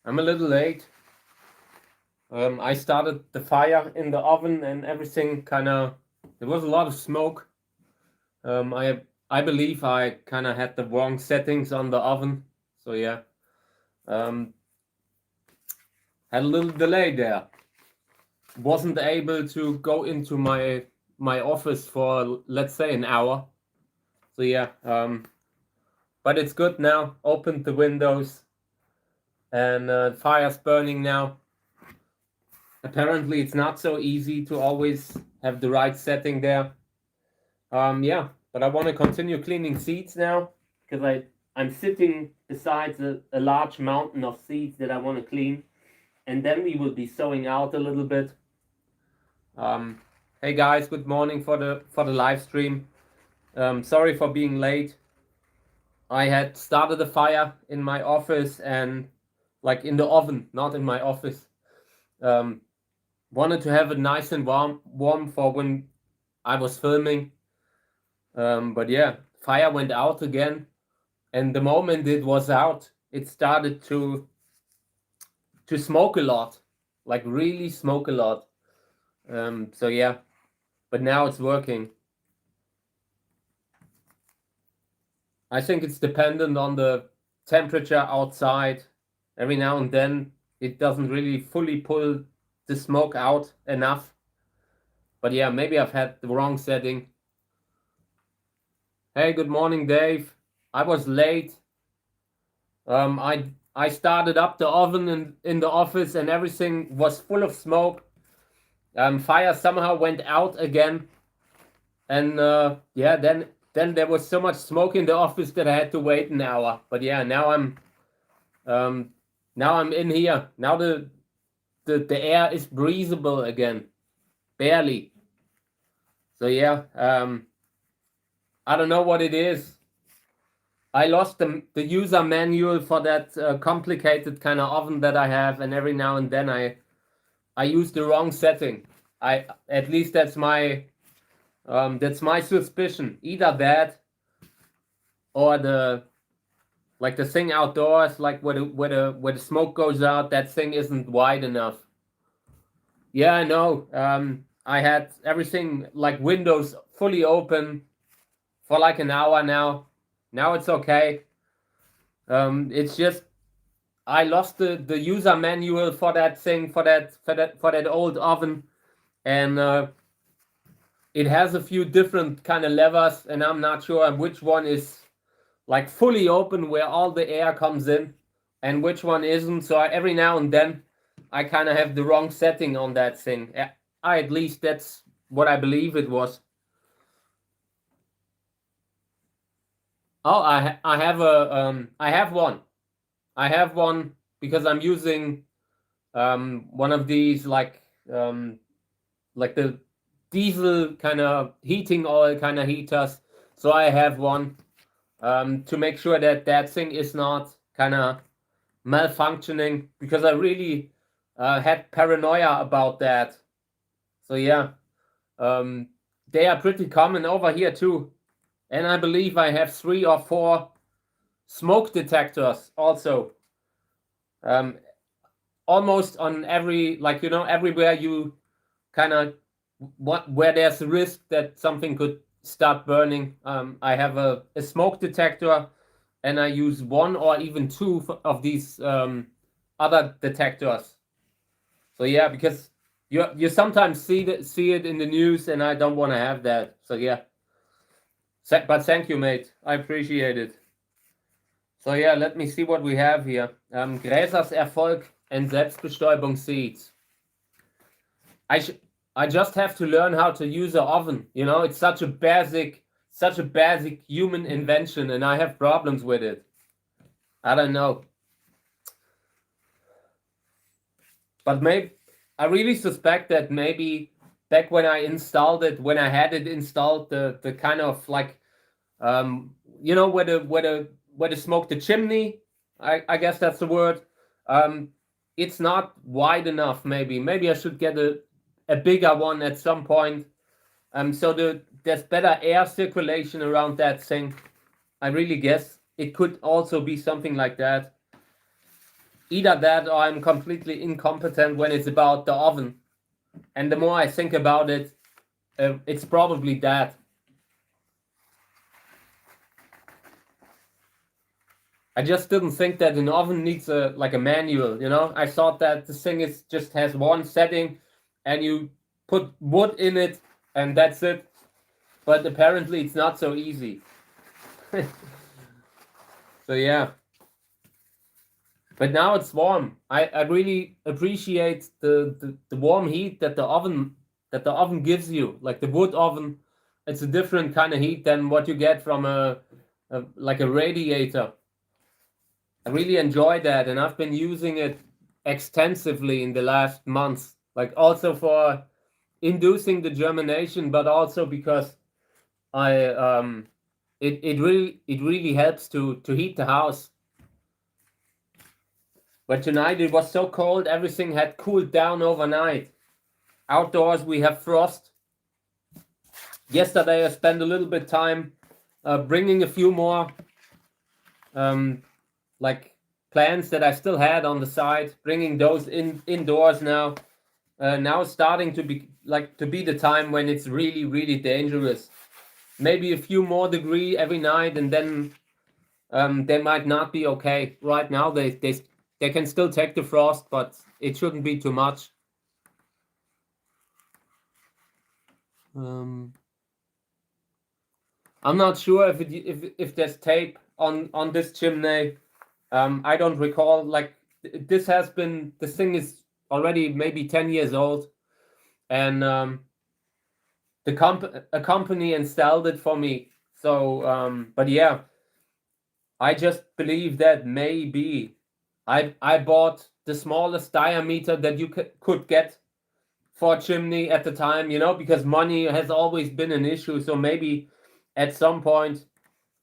I'm a little late. I started the fire in the oven and everything there was a lot of smoke. I believe I kind of had the wrong settings on the oven. So yeah, had a little delay there. Wasn't able to go into my office for, let's say, an hour. So yeah, but it's good now. Opened the windows and fire's burning now. Apparently it's not so easy to always have the right setting there. Yeah, but I want to continue cleaning seeds now because I'm sitting beside a large mountain of seeds that I want to clean, and then we will be sowing out a little bit. Hey guys, good morning for the live stream. Sorry for being late. I had started a fire in my office and like in the oven, not in my office. Wanted to have it nice and warm for when I was filming. But yeah, fire went out again, and the moment it was out, it started to smoke a lot, like really smoke a lot. So yeah, but now it's working. I think it's dependent on the temperature outside. Every now and then it doesn't really fully pull the smoke out enough. But yeah, maybe I've had the wrong setting. Hey, good morning, Dave. I was late. I started up the oven in the office and everything was full of smoke. Fire somehow went out again, and yeah, then there was so much smoke in the office that I had to wait an hour. But yeah, now I'm in here. Now the air is breathable again, barely. So yeah, I don't know what it is. I lost the user manual for that complicated kind of oven that I have, and every now and then I use the wrong setting. At least that's my suspicion. Either that or the thing outdoors, like where the smoke goes out, that thing isn't wide enough. Yeah, I know. I had everything like windows fully open for like an hour now. Now it's okay. It's just I lost the user manual for that thing, for that old oven, and it has a few different kind of levers, and I'm not sure which one is like fully open where all the air comes in and which one isn't. So every now and then I kind of have the wrong setting on that thing. At least that's what I believe it was. Oh, I have one. I have one because I'm using one of these like the diesel kind of heating oil kind of heaters. So I have one to make sure that thing is not kind of malfunctioning, because I really had paranoia about that. So yeah, they are pretty common over here too. And I believe I have 3 or 4 smoke detectors also. Almost on every, everywhere you kind of where there's a risk that something could start burning. I have a smoke detector, and I use 1 or even 2 of these other detectors. So yeah, because you sometimes see it in the news, and I don't want to have that. So yeah. But thank you, mate. I appreciate it. So yeah, let me see what we have here. Gräsers Erfolg and Selbstbestäubung seeds. I just have to learn how to use an oven. You know, it's such a basic human invention, and I have problems with it. I don't know. But maybe I really suspect that maybe back when I installed it, when I had it installed, the kind of like where the smoke, the chimney, I guess that's the word. It's not wide enough. Maybe I should get a bigger one at some point. So there's better air circulation around that thing. I really guess it could also be something like that. either that or I'm completely incompetent when it's about the oven. And the more I think about it, it's probably that. I just didn't think that an oven needs a manual, you know? I thought that this thing just has one setting and you put wood in it and that's it. But apparently it's not so easy. So yeah. But now it's warm. I really appreciate the warm heat that the oven gives you. Like the wood oven, it's a different kind of heat than what you get from a radiator. I really enjoy that, and I've been using it extensively in the last months. Like also for inducing the germination, but also because it really helps to heat the house. But tonight it was so cold, everything had cooled down overnight. Outdoors we have frost. Yesterday I spent a little bit time bringing a few more plants that I still had on the side, bringing those indoors now. Now it's starting to be the time when it's really, really dangerous. Maybe a few more degrees every night, and then they might not be okay. Right now they can still take the frost, but it shouldn't be too much. I'm not sure if there's tape on this chimney. I don't recall. Like this thing is already maybe 10 years old, and a company installed it for me. So but yeah, I just believe that maybe I bought the smallest diameter that you could get for a chimney at the time, you know, because money has always been an issue. So maybe at some point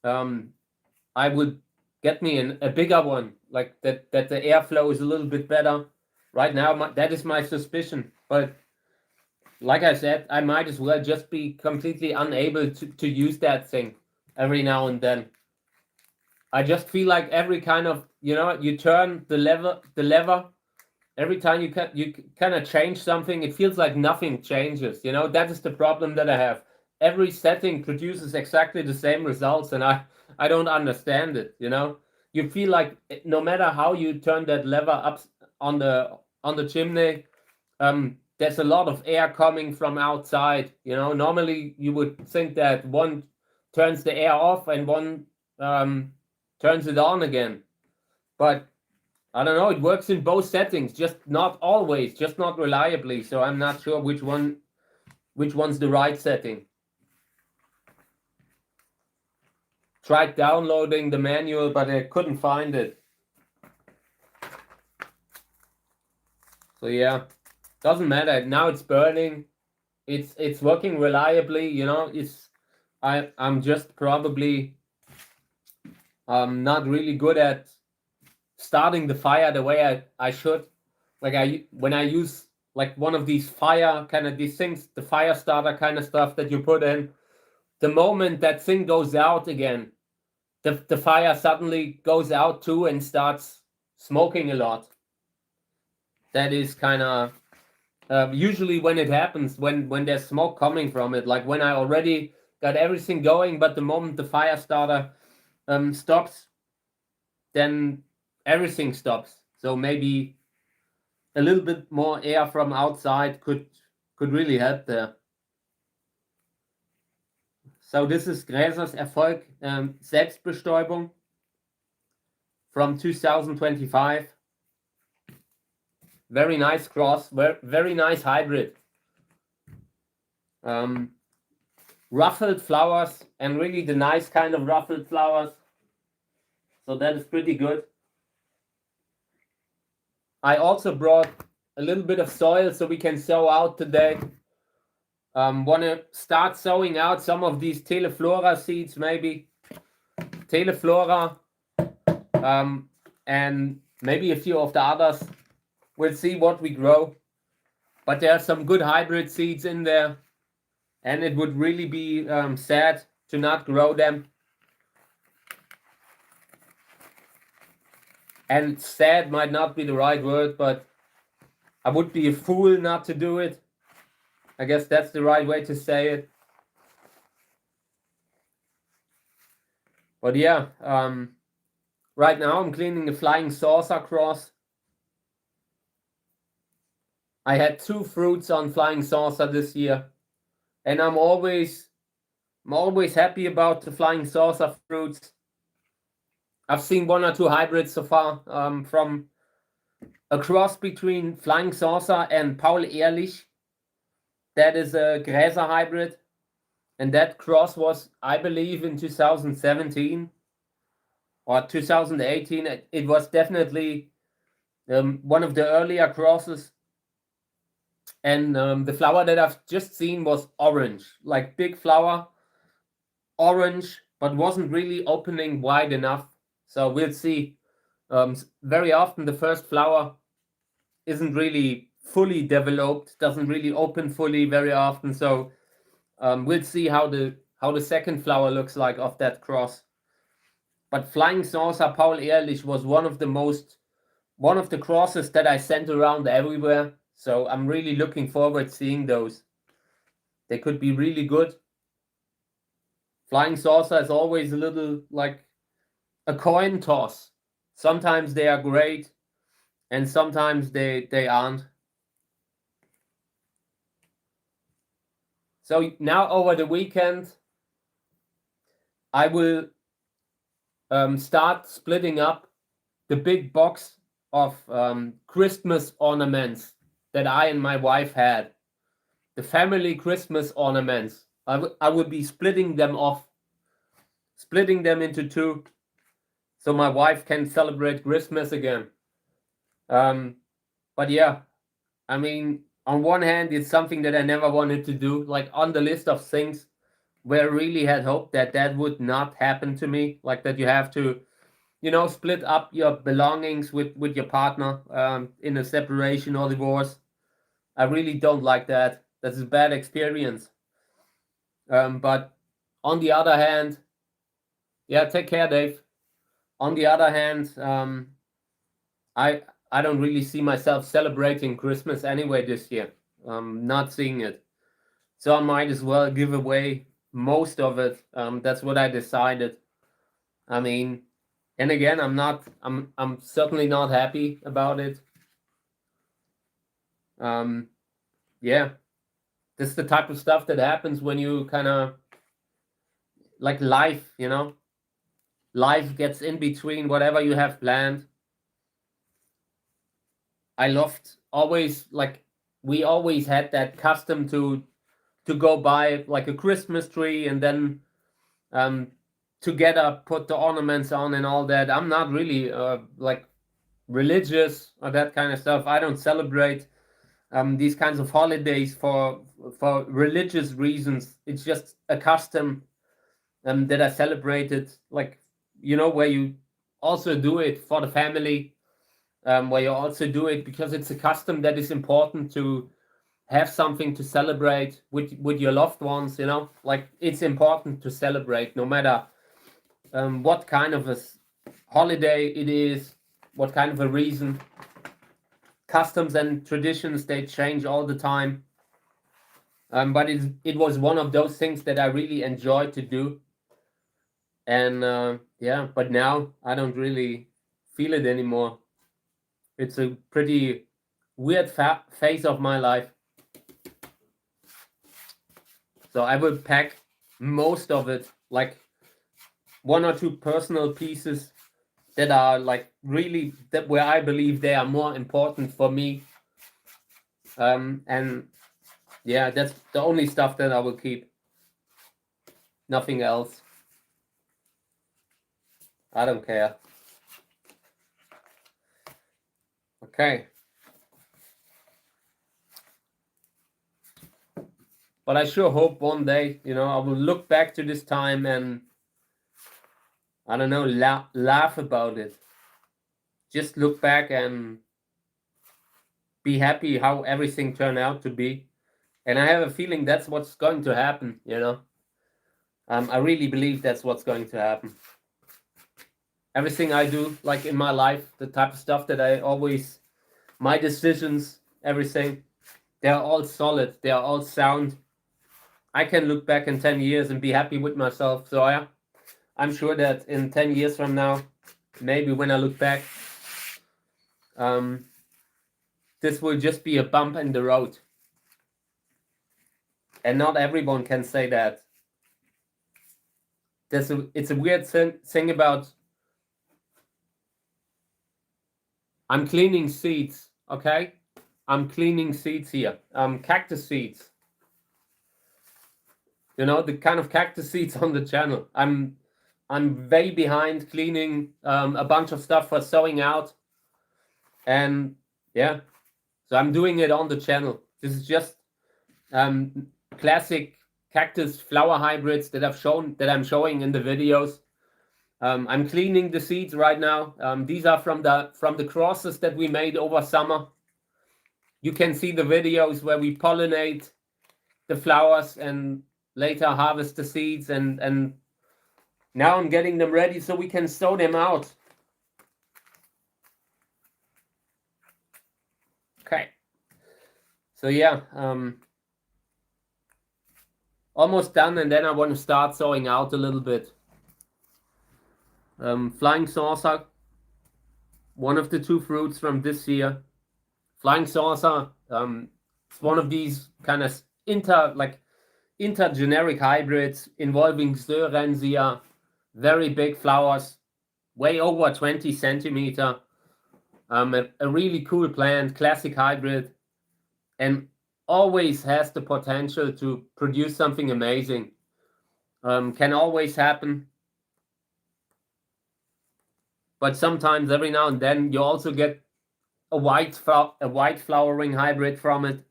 I would get me a bigger one, like that the airflow is a little bit better. Right now that is my suspicion, but like I said, I might as well just be completely unable to use that thing every now and then. I just feel like every kind of, you know, you turn the lever, every time you kind of change something, it feels like nothing changes. You know, that is the problem that I have. Every setting produces exactly the same results, and I don't understand it. You know, you feel like no matter how you turn that lever up on the chimney, there's a lot of air coming from outside. You know, normally you would think that one turns the air off and one turns it on again, but I don't know, it works in both settings, just not always, just not reliably. So I'm not sure which one's the right setting. Tried downloading the manual, but I couldn't find it. So yeah, doesn't matter. Now it's burning. It's working reliably, you know. I'm just probably not really good at starting the fire the way I should. Like when I use like one of these things, the fire starter kind of stuff that you put in, the moment that thing goes out again, the fire suddenly goes out too and starts smoking a lot. That is kind of usually when it happens, when there's smoke coming from it, like when I already got everything going, but the moment the fire starter stops, then everything stops. So maybe a little bit more air from outside could really help there. So this is Gräsers Erfolg Selbstbestäubung from 2025. Very nice cross, very nice hybrid. Ruffled flowers, and really the nice kind of ruffled flowers. So that is pretty good. I also brought a little bit of soil so we can sow out today. Want to start sowing out some of these Teleflora seeds, maybe. Teleflora, and maybe a few of the others. We'll see what we grow. But there are some good hybrid seeds in there, and it would really be sad to not grow them. and sad might not be the right word, but I would be a fool not to do it. I guess that's the right way to say it. But yeah, right now I'm cleaning the flying saucer cross. I had 2 fruits on flying saucer this year, and I'm always happy about the flying saucer fruits. I've seen 1 or 2 hybrids so far, from a cross between flying saucer and Paul Ehrlich. That is a Gräser hybrid, and that cross was, I believe, in 2017 or 2018. It was definitely one of the earlier crosses. And the flower that I've just seen was orange, like big flower, orange, but wasn't really opening wide enough. So we'll see. Very often the first flower isn't really fully developed, doesn't really open fully very often. So we'll see how the second flower looks like of that cross. But flying saucer Paul Ehrlich was one of the crosses that I sent around everywhere. So I'm really looking forward seeing those. They could be really good. Flying saucer is always a little like a coin toss. Sometimes they are great, and sometimes they aren't. So now over the weekend, I will start splitting up the big box of Christmas ornaments that I and my wife had. The family Christmas ornaments. I will be splitting them into 2, so my wife can celebrate Christmas again. But yeah, I mean, on one hand, it's something that I never wanted to do, like on the list of things where I really had hoped that would not happen to me, like that you have to, split up your belongings with your partner in a separation or divorce. I really don't like that. That's a bad experience. But on the other hand, yeah, take care, Dave. On the other hand, I don't really see myself celebrating Christmas anyway this year. Not seeing it, so I might as well give away most of it. That's what I decided. I mean, and again, I'm certainly not happy about it. Yeah, this is the type of stuff that happens when you kind of like life, life gets in between whatever you have planned. I loved always, like, we always had that custom to go buy like a Christmas tree and then together put the ornaments on and all that. I'm not really like religious or that kind of stuff. I don't celebrate these kinds of holidays for religious reasons. It's just a custom that I celebrated, like, where you also do it for the family, where you also do it because it's a custom that is important to have something to celebrate with your loved ones. Like, it's important to celebrate no matter what kind of a holiday it is, what kind of a reason. Customs and traditions, they change all the time, but it was one of those things that I really enjoyed to do. And yeah, but now I don't really feel it anymore. It's a pretty weird phase of my life. So I will pack most of it, like 1 or 2 personal pieces that are like really that where I believe they are more important for me. And yeah, that's the only stuff that I will keep. Nothing else. I don't care. Okay. But I sure hope one day, I will look back to this time and, I don't know, laugh about it. Just look back and be happy how everything turned out to be. And I have a feeling that's what's going to happen, I really believe that's what's going to happen. everything I do, like in my life, the type of stuff that I always, my decisions, everything, they're all solid, they are all sound. I can look back in 10 years and be happy with myself. So I'm sure that in 10 years from now, maybe when I look back, this will just be a bump in the road. And not everyone can say that. It's a weird thing about, I'm cleaning seeds, okay? I'm cleaning seeds here, cactus seeds. You know, the kind of cactus seeds on the channel. I'm way behind cleaning a bunch of stuff for sowing out. And yeah, so I'm doing it on the channel. This is just classic cactus flower hybrids that I'm showing in the videos. I'm cleaning the seeds right now. These are from the crosses that we made over summer. You can see the videos where we pollinate the flowers and later harvest the seeds, and now I'm getting them ready so we can sow them out. Okay. So yeah, almost done, and then I want to start sowing out a little bit. Flying saucer, one of the 2 fruits from this year. Flying saucer, it's one of these kind of intergeneric hybrids involving Sörensia, very big flowers, way over 20 centimeter. A really cool plant, classic hybrid, and always has the potential to produce something amazing. Can always happen. But sometimes, every now and then, you also get a white flowering hybrid from it.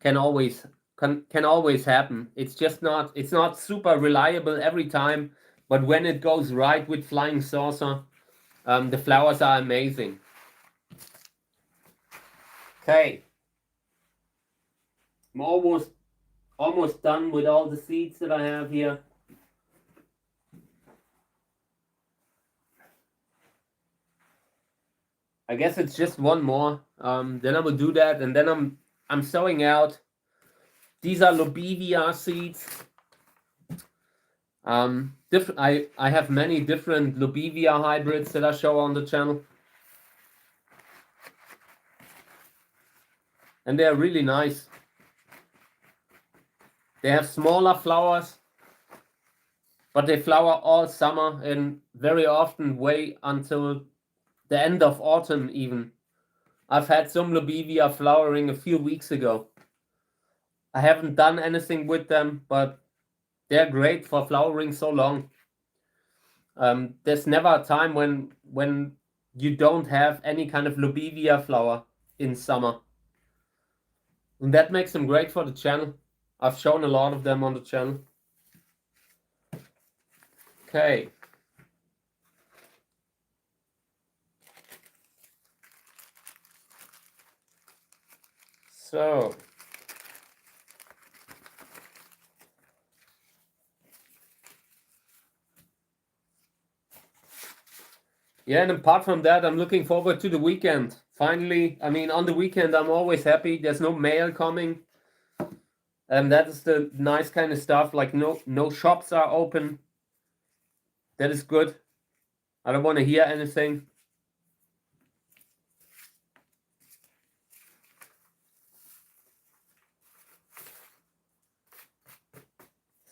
Can always happen. It's not super reliable every time, but when it goes right with flying saucer, the flowers are amazing. Okay, I'm almost done with all the seeds that I have here. I guess it's just one more. Then I will do that, and then I'm sowing out. These are Lobivia seeds. I have many different Lobivia hybrids that I show on the channel, and they are really nice. They have smaller flowers, but they flower all summer and very often wait until the end of autumn even. I've had some Lobivia flowering a few weeks ago. I haven't done anything with them, but they're great for flowering so long. There's never a time when you don't have any kind of Lobivia flower in summer. And that makes them great for the channel. I've shown a lot of them on the channel. Okay. So yeah, and apart from that, I'm looking forward to the weekend. Finally, I mean, on the weekend, I'm always happy. There's no mail coming. And that is the nice kind of stuff. Like no shops are open. That is good. I don't want to hear anything.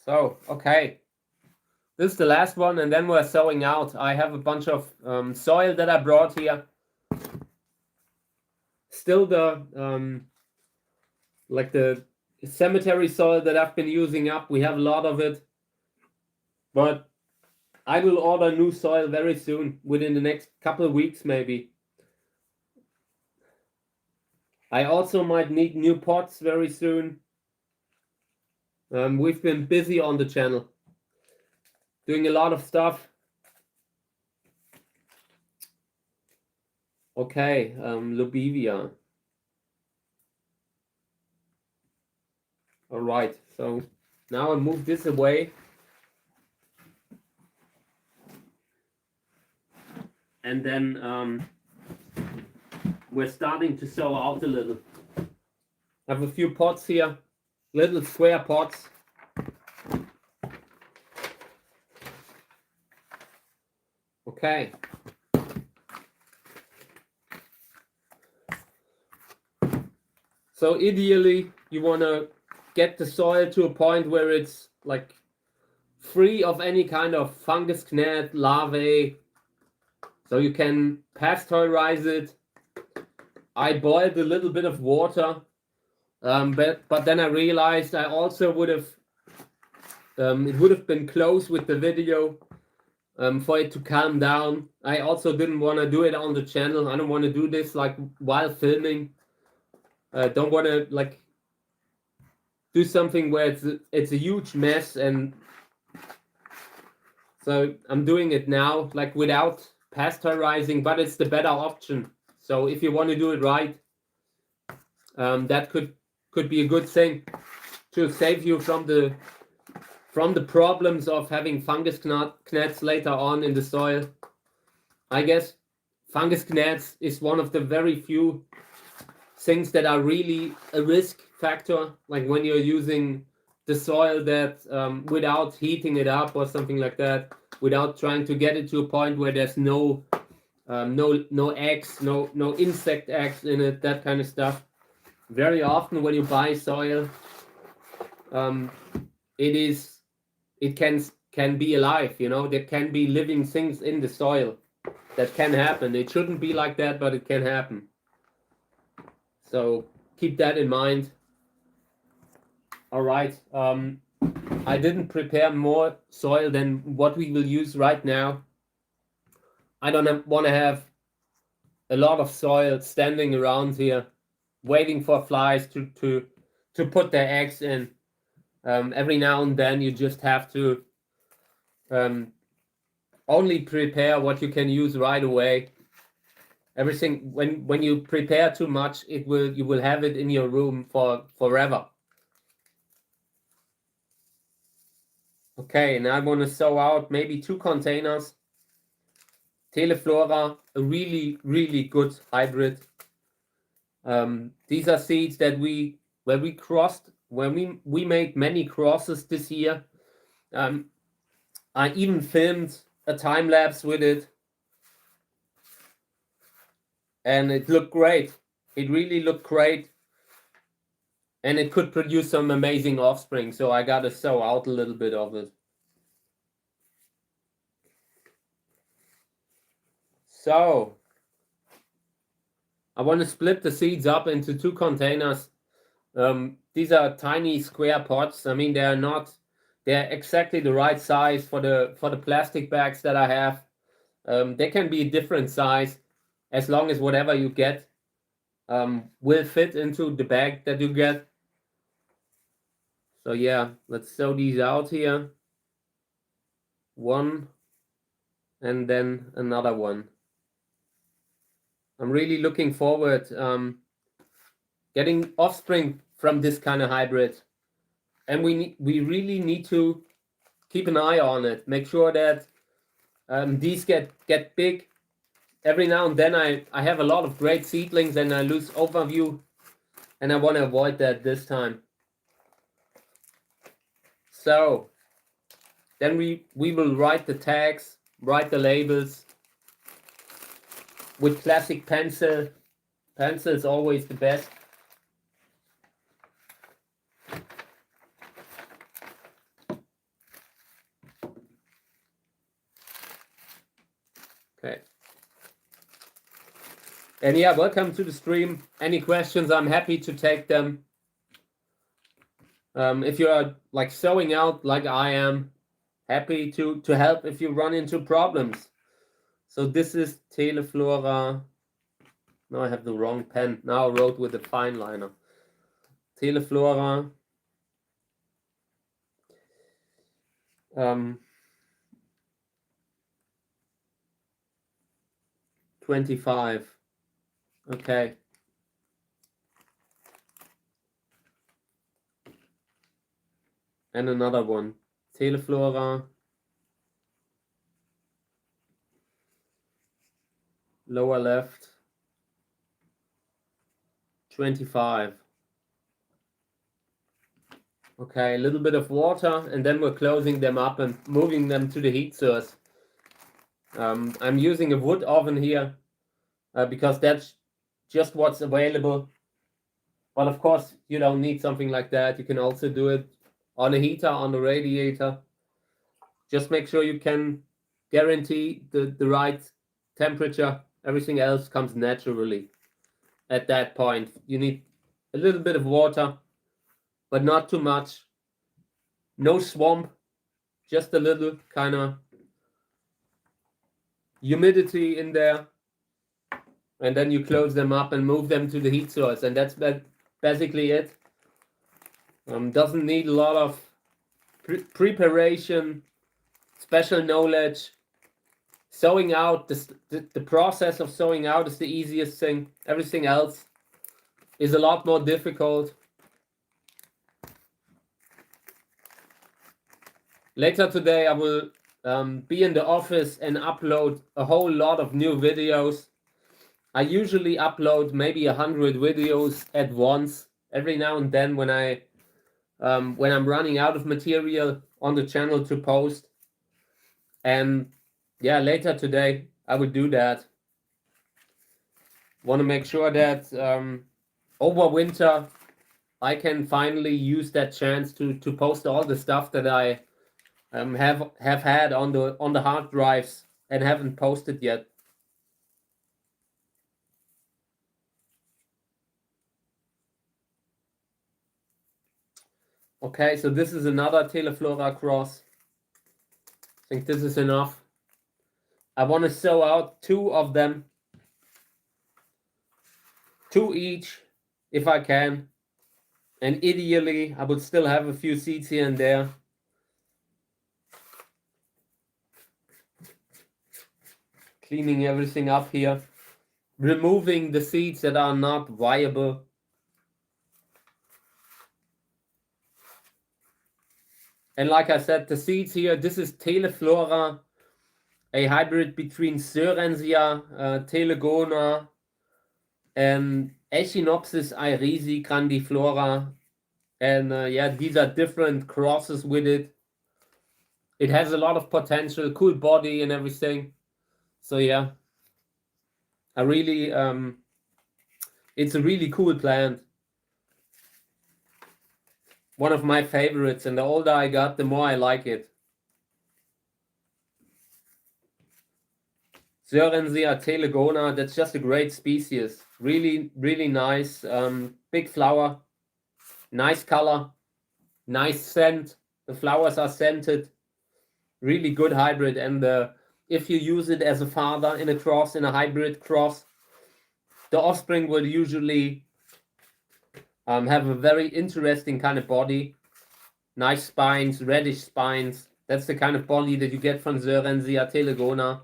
So, okay. This is the last one, and then we're sowing out. I have a bunch of soil that I brought here. Still the like the cemetery soil that I've been using up. We have a lot of it. But I will order new soil very soon, within the next couple of weeks maybe. I also might need new pots very soon. We've been busy on the channel, doing a lot of stuff. Okay, Lobivia. All right, so now I move this away. and then we're starting to sow out a little. I have a few pots here, little square pots. Okay. So ideally, you want to get the soil to a point where it's like free of any kind of fungus, gnat, larvae, so you can pasteurize it. I boiled a little bit of water, but then I realized I also would have it would have been close with the video for it to calm down. I also didn't want to do it on the channel. I don't want to do this like while filming. Don't want to like do something where it's a huge mess, and so I'm doing it now like without pasteurizing, but it's the better option. So if you want to do it right, that could be a good thing to save you from the problems of having fungus gnats later on in the soil. I guess fungus gnats is one of the very few things that are really a risk factor, like when you're using the soil that without heating it up or something like that, without trying to get it to a point where there's no eggs, no insect eggs in it, that kind of stuff. Very often when you buy soil, it can be alive, you know. There can be living things in the soil. That can happen. It shouldn't be like that, but it can happen. So keep that in mind. All right. I didn't prepare more soil than what we will use right now. I don't want to have a lot of soil standing around here, waiting for flies to put their eggs in. Every now and then you just have to only prepare what you can use right away. Everything, when you prepare too much, you will have it in your room for forever. Okay, and I want to sow out maybe 2 containers. Teleflora, a really, really good hybrid. These are seeds that we crossed, when we made many crosses this year. I even filmed a time lapse with it, and it looked great. It really looked great, and it could produce some amazing offspring. So I got to sow out a little bit of it. So I want to split the seeds up into 2 containers. These are tiny square pots. I mean, they're exactly the right size for the plastic bags that I have. They can be a different size as long as whatever you get will fit into the bag that you get. So yeah, let's sow these out here. 1 and then another one. I'm really looking forward getting offspring from this kind of hybrid, and we really need to keep an eye on it. Make sure that these get big. Every now and then I have a lot of great seedlings and I lose overview, and I want to avoid that this time. So then we will write the tags, write the labels with classic pencil. Pencil is always the best. Okay. And yeah, welcome to the stream. Any questions, I'm happy to take them. If you are like sowing out like I am, happy to help if you run into problems. So this is Teleflora. No, I have the wrong pen. Now I wrote with a fine liner. Teleflora. 25. Okay. And another one. Teleflora. lower left, 25. Okay, a little bit of water, and then we're closing them up and moving them to the heat source. I'm using a wood oven here because that's just what's available. But of course, you don't need something like that. You can also do it on a heater, on a radiator. Just make sure you can guarantee the right temperature. Everything else comes naturally at that point. You need a little bit of water, but not too much. No swamp, just a little kind of humidity in there. And then you close them up and move them to the heat source. And that's basically it. Doesn't need a lot of preparation, special knowledge. Sowing out, the process of sowing out is the easiest thing. Everything else is a lot more difficult. Later today I will be in the office and upload a whole lot of new videos. I usually upload maybe 100 videos at once. Every now and then when I'm running out of material on the channel to post. And yeah, later today I will do that. Want to make sure that over winter I can finally use that chance to post all the stuff that I have had on the hard drives and haven't posted yet. Okay, so this is another Teleflora cross. I think this is enough. I want to sow out 2 of them. 2 each, if I can. And ideally, I would still have a few seeds here and there. Cleaning everything up here. Removing the seeds that are not viable. And like I said, the seeds here, this is Teleflora, a hybrid between Sorensia, Telegona, and Echinopsis irisi grandiflora. And yeah, these are different crosses with it. It has a lot of potential, cool body and everything. So yeah, I really, it's a really cool plant. One of my favorites, and the older I got, the more I like it. Sorensia telegona, that's just a great species. Really, really nice. Big flower, nice color, nice scent. The flowers are scented. Really good hybrid. And if you use it as a father in a cross, in a hybrid cross, the offspring will usually have a very interesting kind of body. Nice spines, reddish spines. That's the kind of body that you get from Sorensia telegona.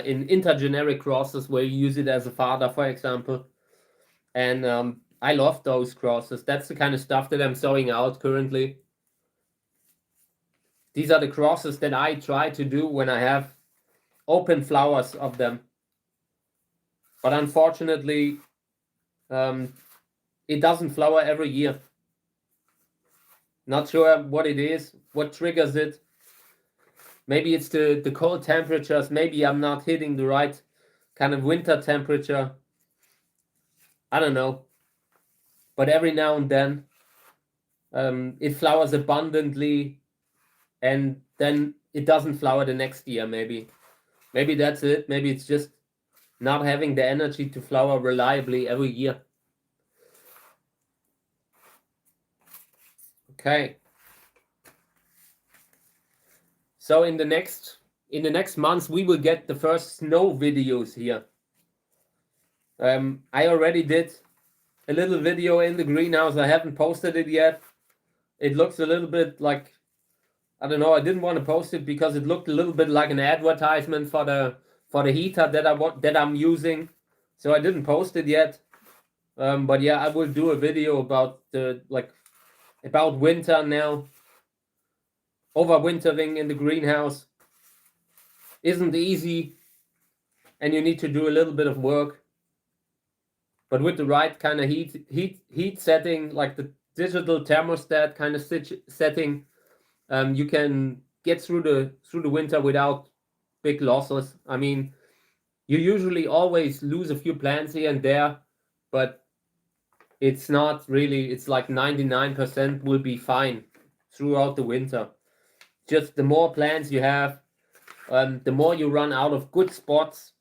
In intergeneric crosses where you use it as a father, for example. And I love those crosses. That's the kind of stuff that I'm sowing out currently. These are the crosses that I try to do when I have open flowers of them. But unfortunately, it doesn't flower every year. Not sure what it is, what triggers it. Maybe it's the cold temperatures. Maybe I'm not hitting the right kind of winter temperature. I don't know. But every now and then, it flowers abundantly, and then it doesn't flower the next year, maybe. Maybe that's it. Maybe it's just not having the energy to flower reliably every year. Okay. So in the next months, we will get the first snow videos here. I already did a little video in the greenhouse. I haven't posted it yet. It looks a little bit like, I don't know, I didn't want to post it because it looked a little bit like an advertisement for the heater that I'm using. So I didn't post it yet. But yeah, I will do a video about about winter now. Overwintering in the greenhouse isn't easy. and you need to do a little bit of work. But with the right kind of heat setting, like the digital thermostat kind of setting, you can get through the winter without big losses. I mean, you usually always lose a few plants here and there, but it's not really, it's like 99% will be fine throughout the winter. Just the more plants you have, the more you run out of good spots,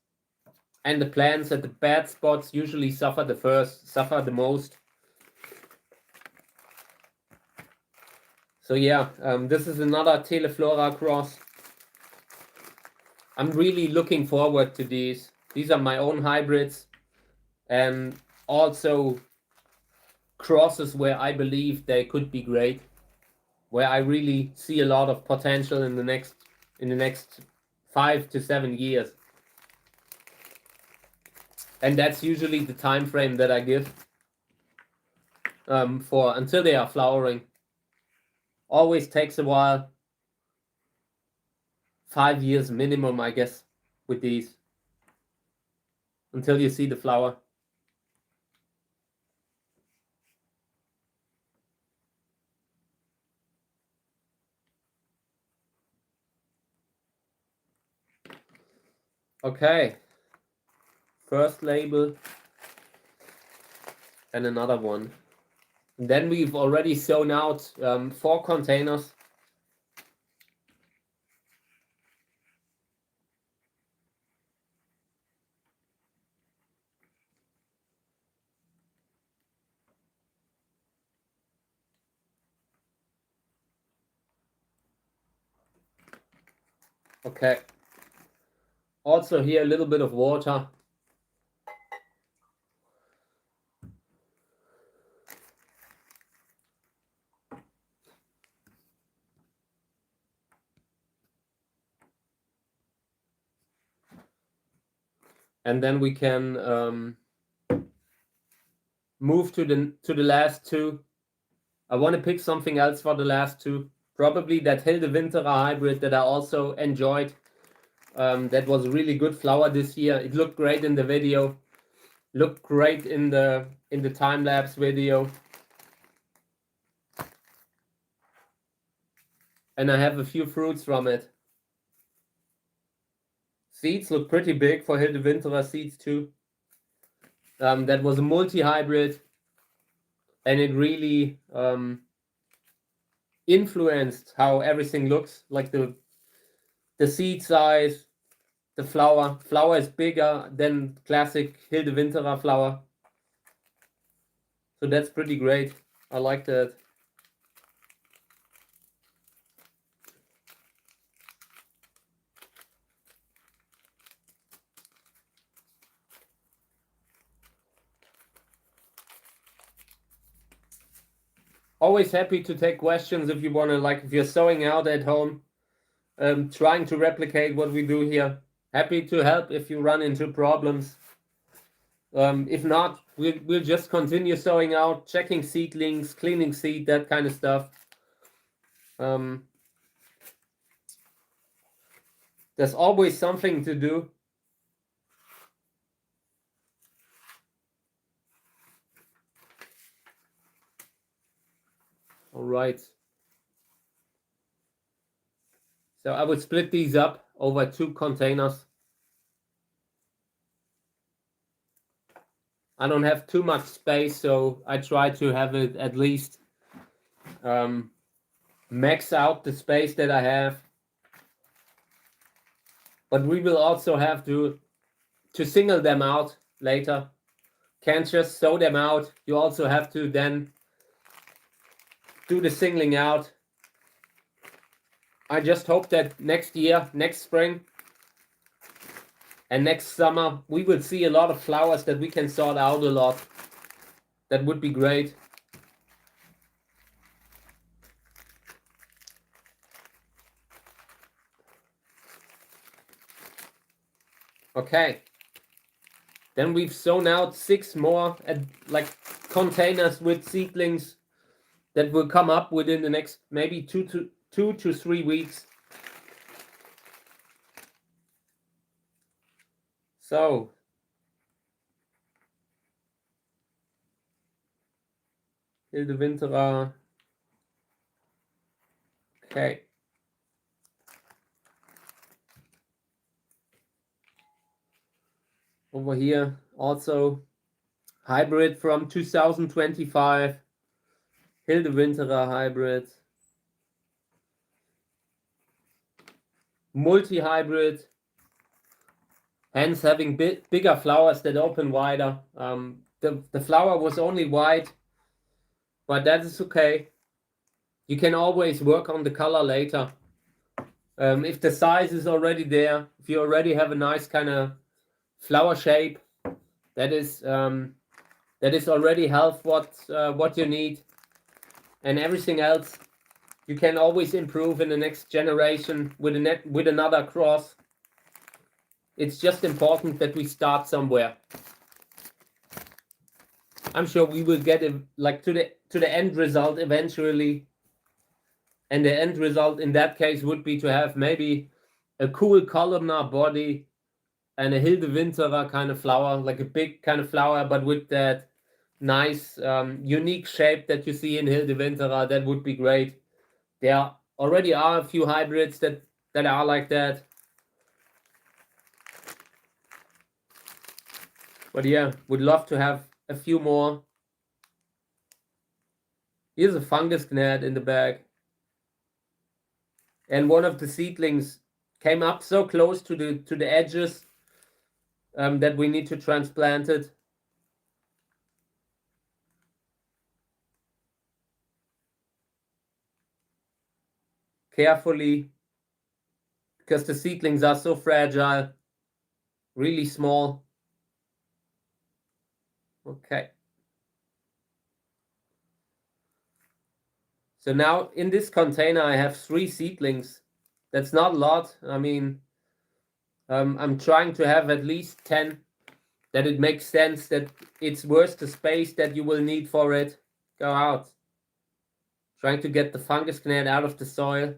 and the plants at the bad spots usually suffer the most. So yeah, this is another Teleflora cross. I'm really looking forward to these. These are my own hybrids, and also crosses where I believe they could be great, where I really see a lot of potential in the next 5 to 7 years. And that's usually the time frame that I give for until they are flowering. Always takes a while. 5 years minimum, I guess, with these, until you see the flower. Okay, first label and another one. And then we've already sown out 4 containers. Okay. Also here a little bit of water. And then we can move to the last 2. I want to pick something else for the last 2. Probably that Hilde hybrid that I also enjoyed. That was a really good flower this year. It looked great in the video. Looked great in the time-lapse video. And I have a few fruits from it. Seeds look pretty big for Hilde seeds too. That was a multi-hybrid, and it really influenced how everything looks, like the seed size, the flower. Flower is bigger than classic Hilde flower. So that's pretty great. I like that. Always happy to take questions if you want to, like if you're sowing out at home, trying to replicate what we do here. Happy to help if you run into problems. If not, we'll just continue sowing out, checking seedlings, cleaning seed, that kind of stuff. There's always something to do. All right. So I would split these up over 2 containers. I don't have too much space, so I try to have it at least max out the space that I have. But we will also have to single them out later. Can't just sow them out. You also have to then do the singling out. I just hope that next year, next spring, and next summer, we will see a lot of flowers that we can sort out a lot. That would be great. Okay. Then we've sown out 6 more like containers with seedlings that will come up within the next maybe 2 to 3 weeks. So Hilde Winterer. Okay. Over here also hybrid from 2025. Hilde Winterer hybrid. Multi-hybrid. Hence having bigger flowers that open wider. The flower was only white, but that is okay. You can always work on the color later. If the size is already there, if you already have a nice kind of flower shape, that is already half what you need, and everything else you can always improve in the next generation with another cross. It's just important that we start somewhere. I'm sure we will get like to the end result eventually, and the end result in that case would be to have maybe a cool columnar body and a Hilde Winterer kind of flower, like a big kind of flower, but with that nice unique shape that you see in Hilde Winterer. That would be great. There already are a few hybrids that are like that. But yeah, would love to have a few more. Here's a fungus gnat in the bag. And one of the seedlings came up so close to the edges that we need to transplant it. Carefully, because the seedlings are so fragile, really small. Okay. So now in this container I have 3 seedlings. That's not a lot. I mean, I'm trying to have at least 10, that it makes sense, that it's worth the space that you will need for it. Go out. Trying to get the fungus gnat out of the soil.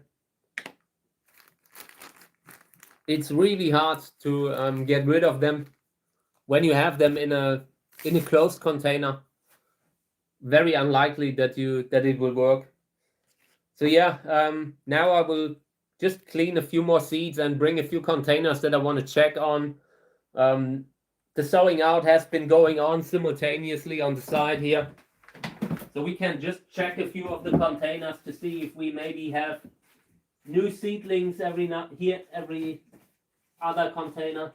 It's really hard to get rid of them when you have them in a closed container. Very unlikely that it will work. So yeah, now I will just clean a few more seeds and bring a few containers that I want to check on. The sowing out has been going on simultaneously on the side here. So we can just check a few of the containers to see if we maybe have new seedlings every other container.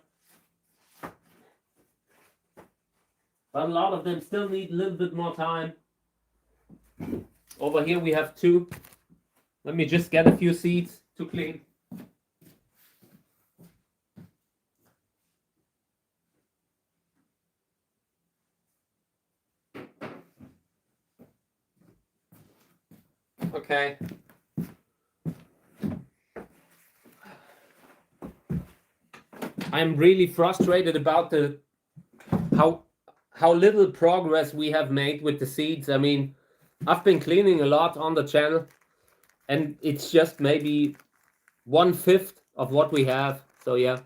But a lot of them still need a little bit more time. Over here we have 2. Let me just get a few seeds to clean. Okay. I'm really frustrated about how little progress we have made with the seeds. I mean, I've been cleaning a lot on the channel, and it's just maybe 1/5 of what we have. So yeah,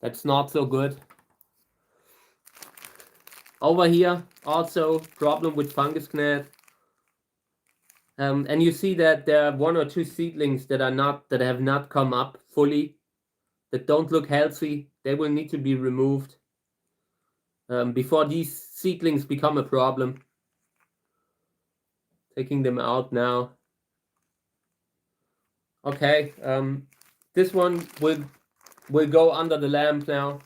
that's not so good. Over here, also problem with fungus gnat. And you see that there are 1 or 2 seedlings that have not come up fully, that don't look healthy. They will need to be removed before these seedlings become a problem. Taking them out now. Okay, this one will go under the lamp now.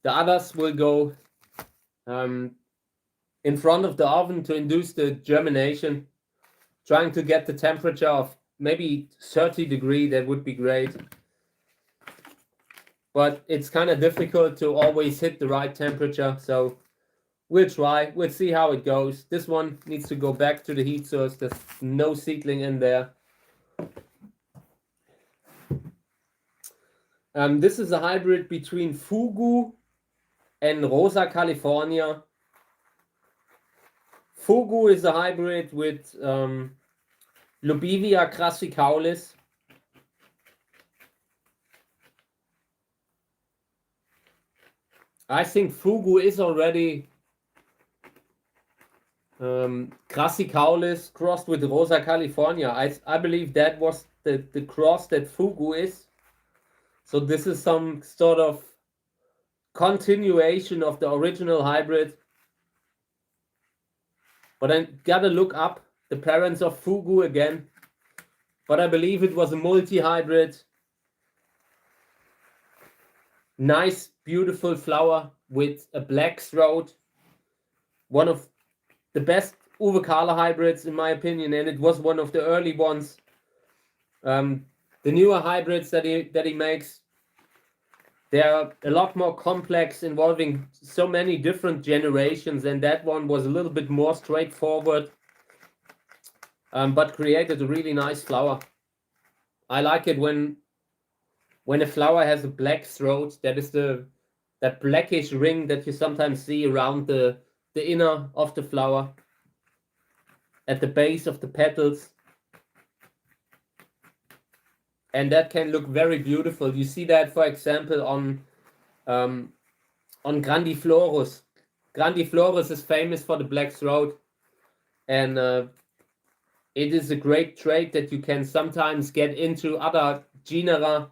The others will go in front of the oven to induce the germination. Trying to get the temperature of maybe 30 degrees, that would be great. But it's kind of difficult to always hit the right temperature, so we'll try. We'll see how it goes. This one needs to go back to the heat source. There's no seedling in there. This is a hybrid between Fugu and Rosa California. Fugu is a hybrid with Lobivia crassicaulis. I think Fugu is already Crassicaulis crossed with Rosa California. I believe that was the cross that Fugu is. So this is some sort of continuation of the original hybrid. But I gotta look up the parents of Fugu again. But I believe it was a multi-hybrid. Nice, beautiful flower with a black throat. One of the best Uwe Kahler hybrids in my opinion, and it was one of the early ones. The newer hybrids that he makes, they are a lot more complex, involving so many different generations, and that one was a little bit more straightforward, but created a really nice flower. I like it when a flower has a black throat. That is that blackish ring that you sometimes see around the inner of the flower, at the base of the petals. And that can look very beautiful. You see that, for example, on Grandiflorus. Grandiflorus is famous for the black throat, and it is a great trait that you can sometimes get into other genera.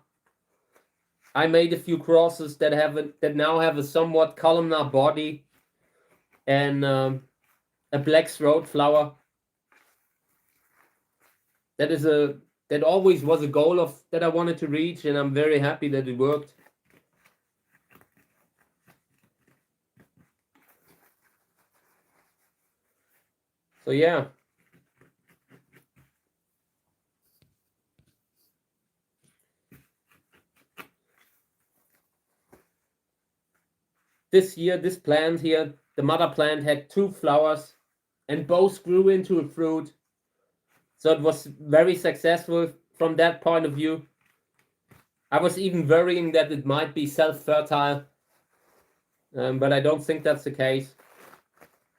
I made a few crosses that now have a somewhat columnar body and a black throat flower. That always was a goal that I wanted to reach, and I'm very happy that it worked. So yeah. This year, this plant here, the mother plant, had 2 flowers and both grew into a fruit. So it was very successful from that point of view. I was even worrying that it might be self-fertile, but I don't think that's the case.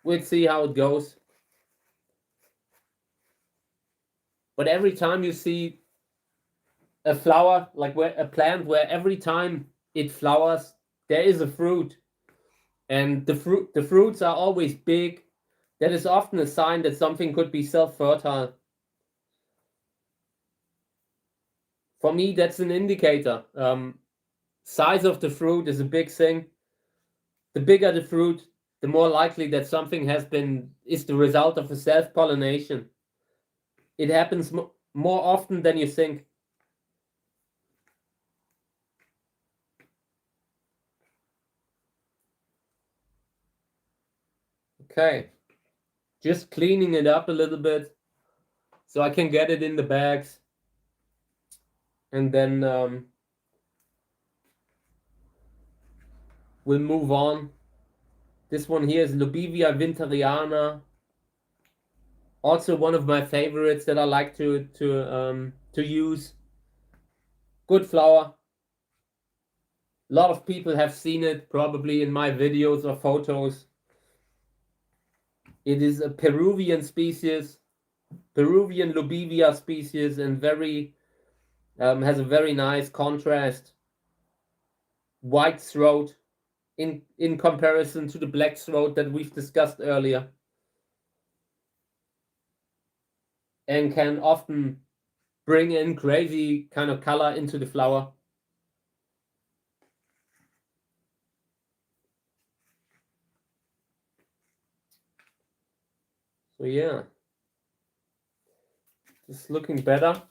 We'll see how it goes. But every time you see a flower, like a plant where every time it flowers, there is a fruit, and the fruits are always big, that is often a sign that something could be self-fertile. For me, that's an indicator. Size of the fruit is a big thing. The bigger the fruit, the more likely that something is the result of a self-pollination. It happens more often than you think. Okay, just cleaning it up a little bit so I can get it in the bags, and then we'll move on. This one here is Lobivia winteriana, also one of my favorites that I like to use. Good flower. A lot of people have seen it probably in my videos or photos. It is a Peruvian species, Peruvian Lobivia species, and has a very nice contrast. White throat in comparison to the black throat that we've discussed earlier, and can often bring in crazy kind of color into the flower. So yeah, it's looking better,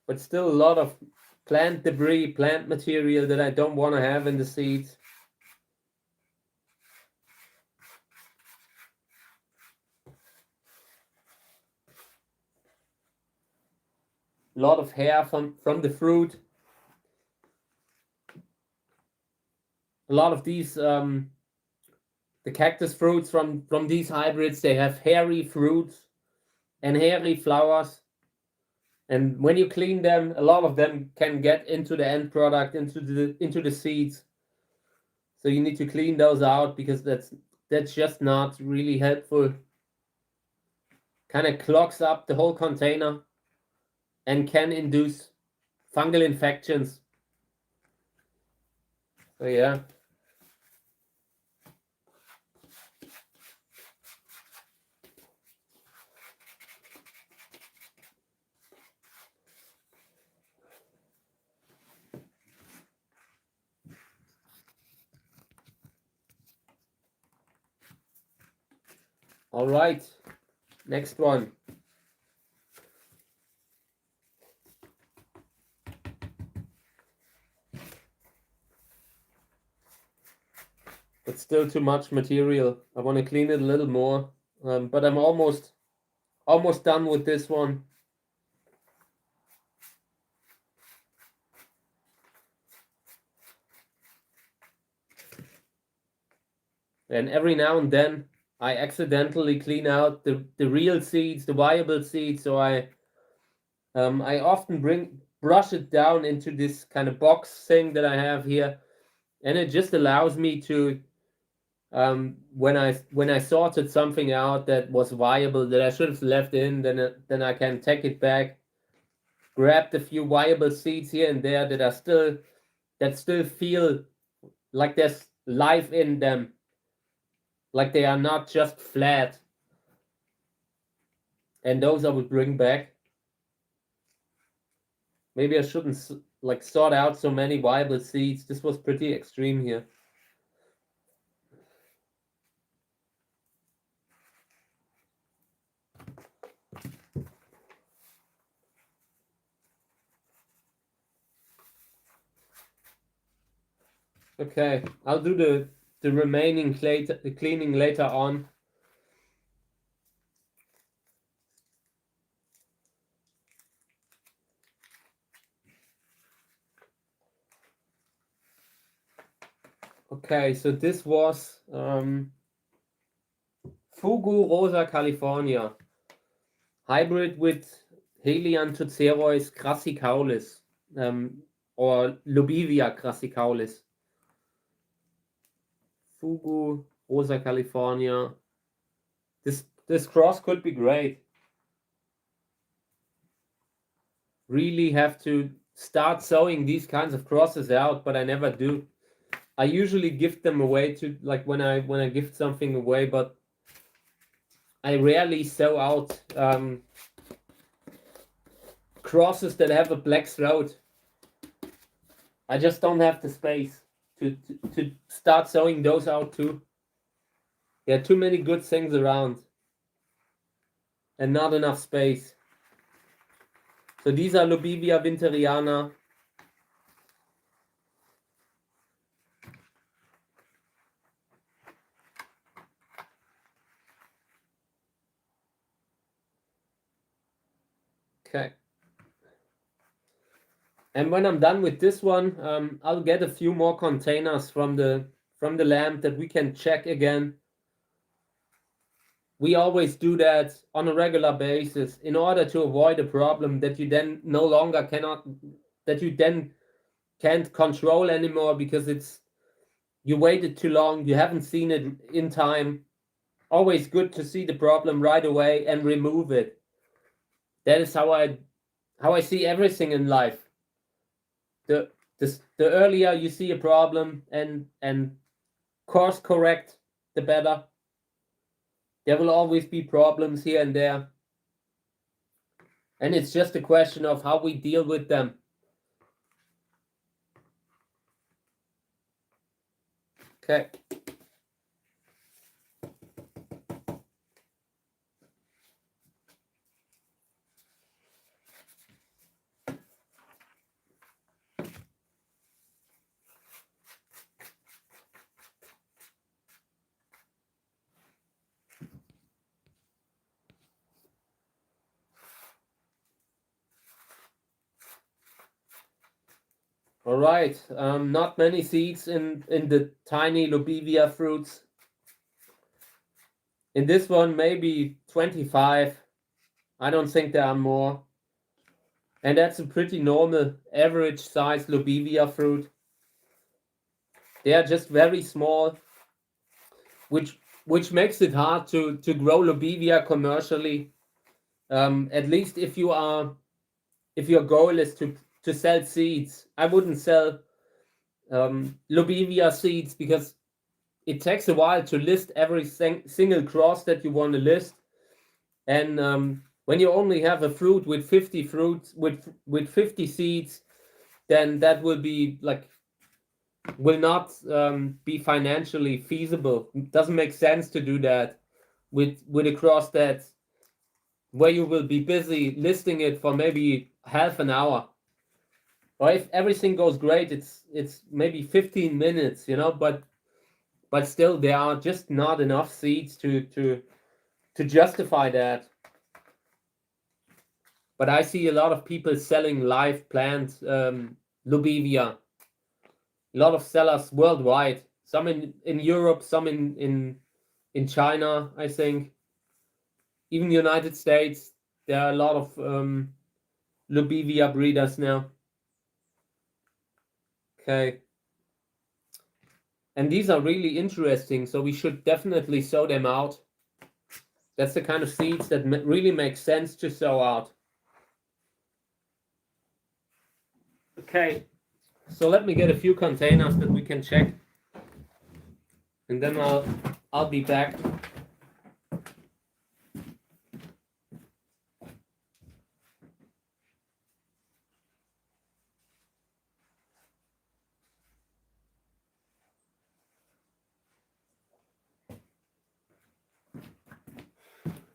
but still a lot of plant debris, plant material that I don't want to have in the seeds. A lot of hair from the fruit. A lot of these the cactus fruits from these hybrids, they have hairy fruits and hairy flowers, and when you clean them, a lot of them can get into the end product, into the seeds. So you need to clean those out, because that's just not really helpful. Kind of clogs up the whole container and can induce fungal infections. So yeah. All right, next one. It's still too much material. I want to clean it a little more, but I'm almost done with this one. And every now and then I accidentally clean out the real seeds, the viable seeds. So I often brush it down into this kind of box thing that I have here, and it just allows me to when I sorted something out that was viable that I should have left in, then I can take it back, grab the few viable seeds here and there that still feel like there's life in them, like they are not just flat, and those I would bring back. Maybe I shouldn't like sort out so many viable seeds. This was pretty extreme here. Okay, I'll do the remaining cleaning later on. Okay, so this was Fugu Rosa California, hybrid with Helianthocerius crassicaulis, or Lobivia crassicaulis. Fugu Rosa California. This cross could be great. Really have to start sowing these kinds of crosses out, but I never do. I usually gift them away to, like, when I gift something away, but I rarely sow out crosses that have a black throat. I just don't have the space to start sowing those out too. There are too many good things around and not enough space. So these are Lobivia winteriana. Okay. And when I'm done with this one, I'll get a few more containers from the lamp that we can check again. We always do that on a regular basis in order to avoid a problem that you then no longer can't control anymore because you waited too long, you haven't seen it in time. Always good to see the problem right away and remove it. That is how I see everything in life. The earlier you see a problem and course correct, the better. There will always be problems here and there. And it's just a question of how we deal with them. Okay. All right, not many seeds in the tiny Lobivia fruits. In this one, maybe 25. I don't think there are more. And that's a pretty normal, average size Lobivia fruit. They are just very small, which makes it hard to grow Lobivia commercially. At least if your goal is to sell seeds. I wouldn't sell Lobivia seeds because it takes a while to list every single cross that you want to list. And when you only have a fruit with 50 fruits, with 50 seeds, then that will not be financially feasible. It doesn't make sense to do that with a cross that where you will be busy listing it for maybe half an hour, or if everything goes great, it's maybe 15 minutes, you know, but still there are just not enough seeds to justify that. But I see a lot of people selling live plants, Lubivia. A lot of sellers worldwide. Some in Europe, some in China, I think. Even United States, there are a lot of Lubivia breeders now. Okay. And these are really interesting, so we should definitely sow them out. That's the kind of seeds that really make sense to sow out. Okay, so let me get a few containers that we can check, and then I'll be back.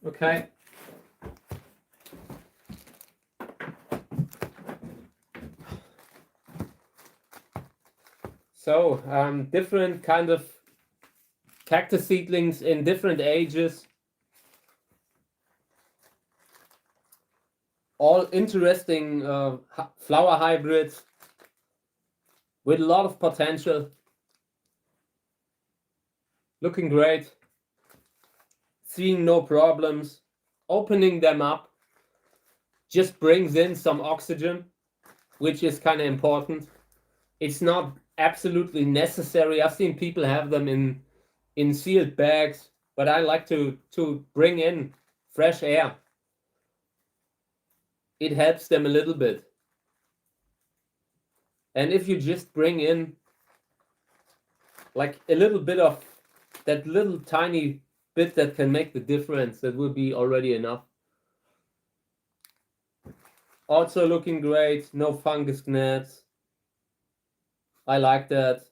Okay. So different kind of cactus seedlings in different ages. All interesting flower hybrids with a lot of potential. Looking great. Seeing no problems. Opening them up just brings in some oxygen, which is kind of important. It's not absolutely necessary. I've seen people have them in sealed bags, but I like to bring in fresh air. It helps them a little bit. And if you just bring in like a little bit of that little tiny bit that can make the difference, that will be already enough. Also looking great, no fungus gnats. I like that.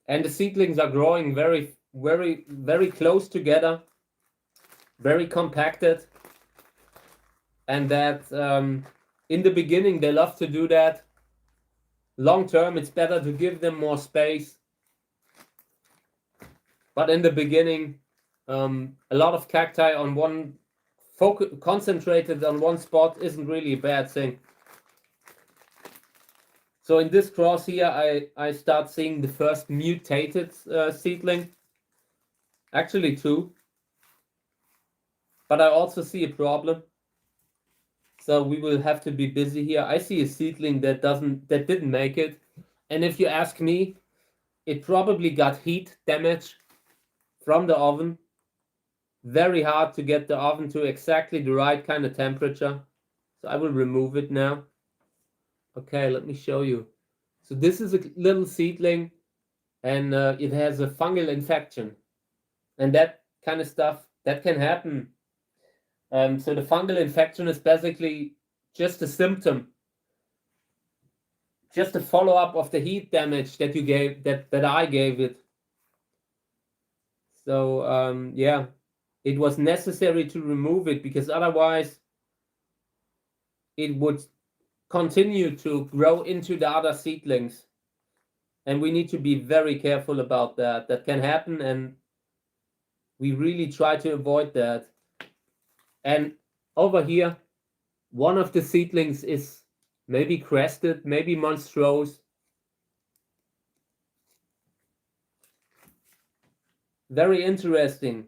And the seedlings are growing very, very, very close together, very compacted. And that in the beginning, they love to do that. Long term, it's better to give them more space. But in the beginning, a lot of cacti on one, concentrated on one spot isn't really a bad thing. So in this cross here, I start seeing the first mutated seedling. Actually 2. But I also see a problem. So we will have to be busy here. I see a seedling that didn't make it. And if you ask me, it probably got heat damage from the oven. Very hard to get the oven to exactly the right kind of temperature. So I will remove it now. Okay, let me show you. So this is a little seedling, and it has a fungal infection. And that kind of stuff, that can happen. So the fungal infection is basically just a symptom, just a follow-up of the heat damage that you gave, that I gave it. So yeah, it was necessary to remove it, because otherwise it would continue to grow into the other seedlings. And we need to be very careful about that. That can happen, and we really try to avoid that. And over here, one of the seedlings is maybe crested, maybe monstrose. Very interesting.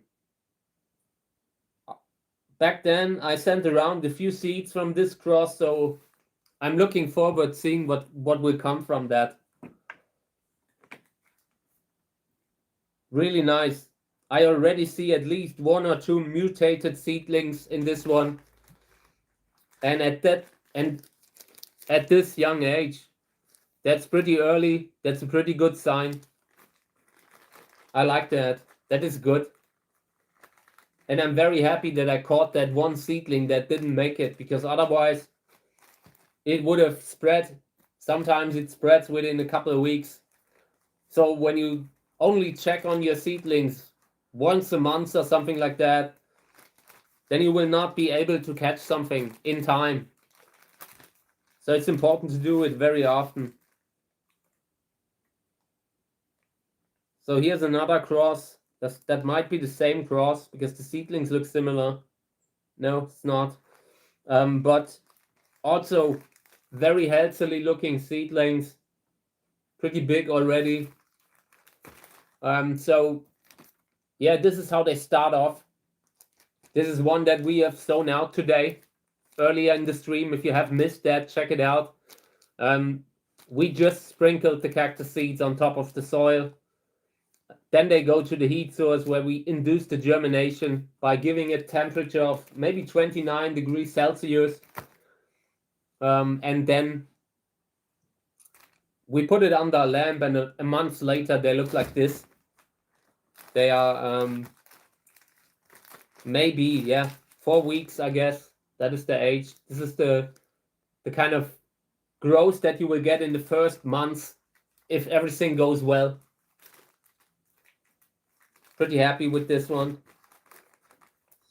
Back then, I sent around a few seeds from this cross, so I'm looking forward seeing what will come from that. Really nice. I already see at least 1 or 2 mutated seedlings in this one. And at this young age, that's pretty early. That's a pretty good sign. I like that. That is good. And I'm very happy that I caught that one seedling that didn't make it, because otherwise it would have spread. Sometimes it spreads within a couple of weeks. So when you only check on your seedlings once a month or something like that, then you will not be able to catch something in time. So it's important to do it very often. So here's another cross. That might be the same cross because the seedlings look similar. No, it's not. But also very healthily looking seedlings. Pretty big already. So yeah, this is how they start off. This is one that we have sown out today, earlier in the stream. If you have missed that, check it out. We just sprinkled the cactus seeds on top of the soil. Then they go to the heat source where we induce the germination by giving it temperature of maybe 29 degrees Celsius. And then we put it under a lamp, and a month later they look like this. They are maybe 4 weeks, I guess. That is the age. This is the kind of growth that you will get in the first months if everything goes well. Pretty happy with this one.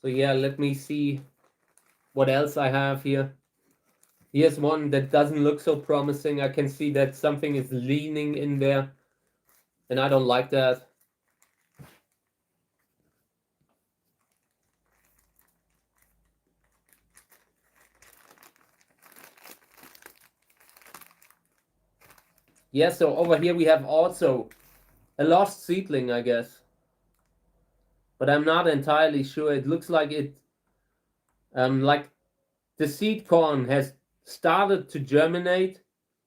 So yeah, let me see what else I have here. Here's one that doesn't look so promising. I can see that something is leaning in there, and I don't like that. Yeah, so over here we have also a lost seedling, I guess. But I'm not entirely sure. It looks like it, like the seed corn has started to germinate.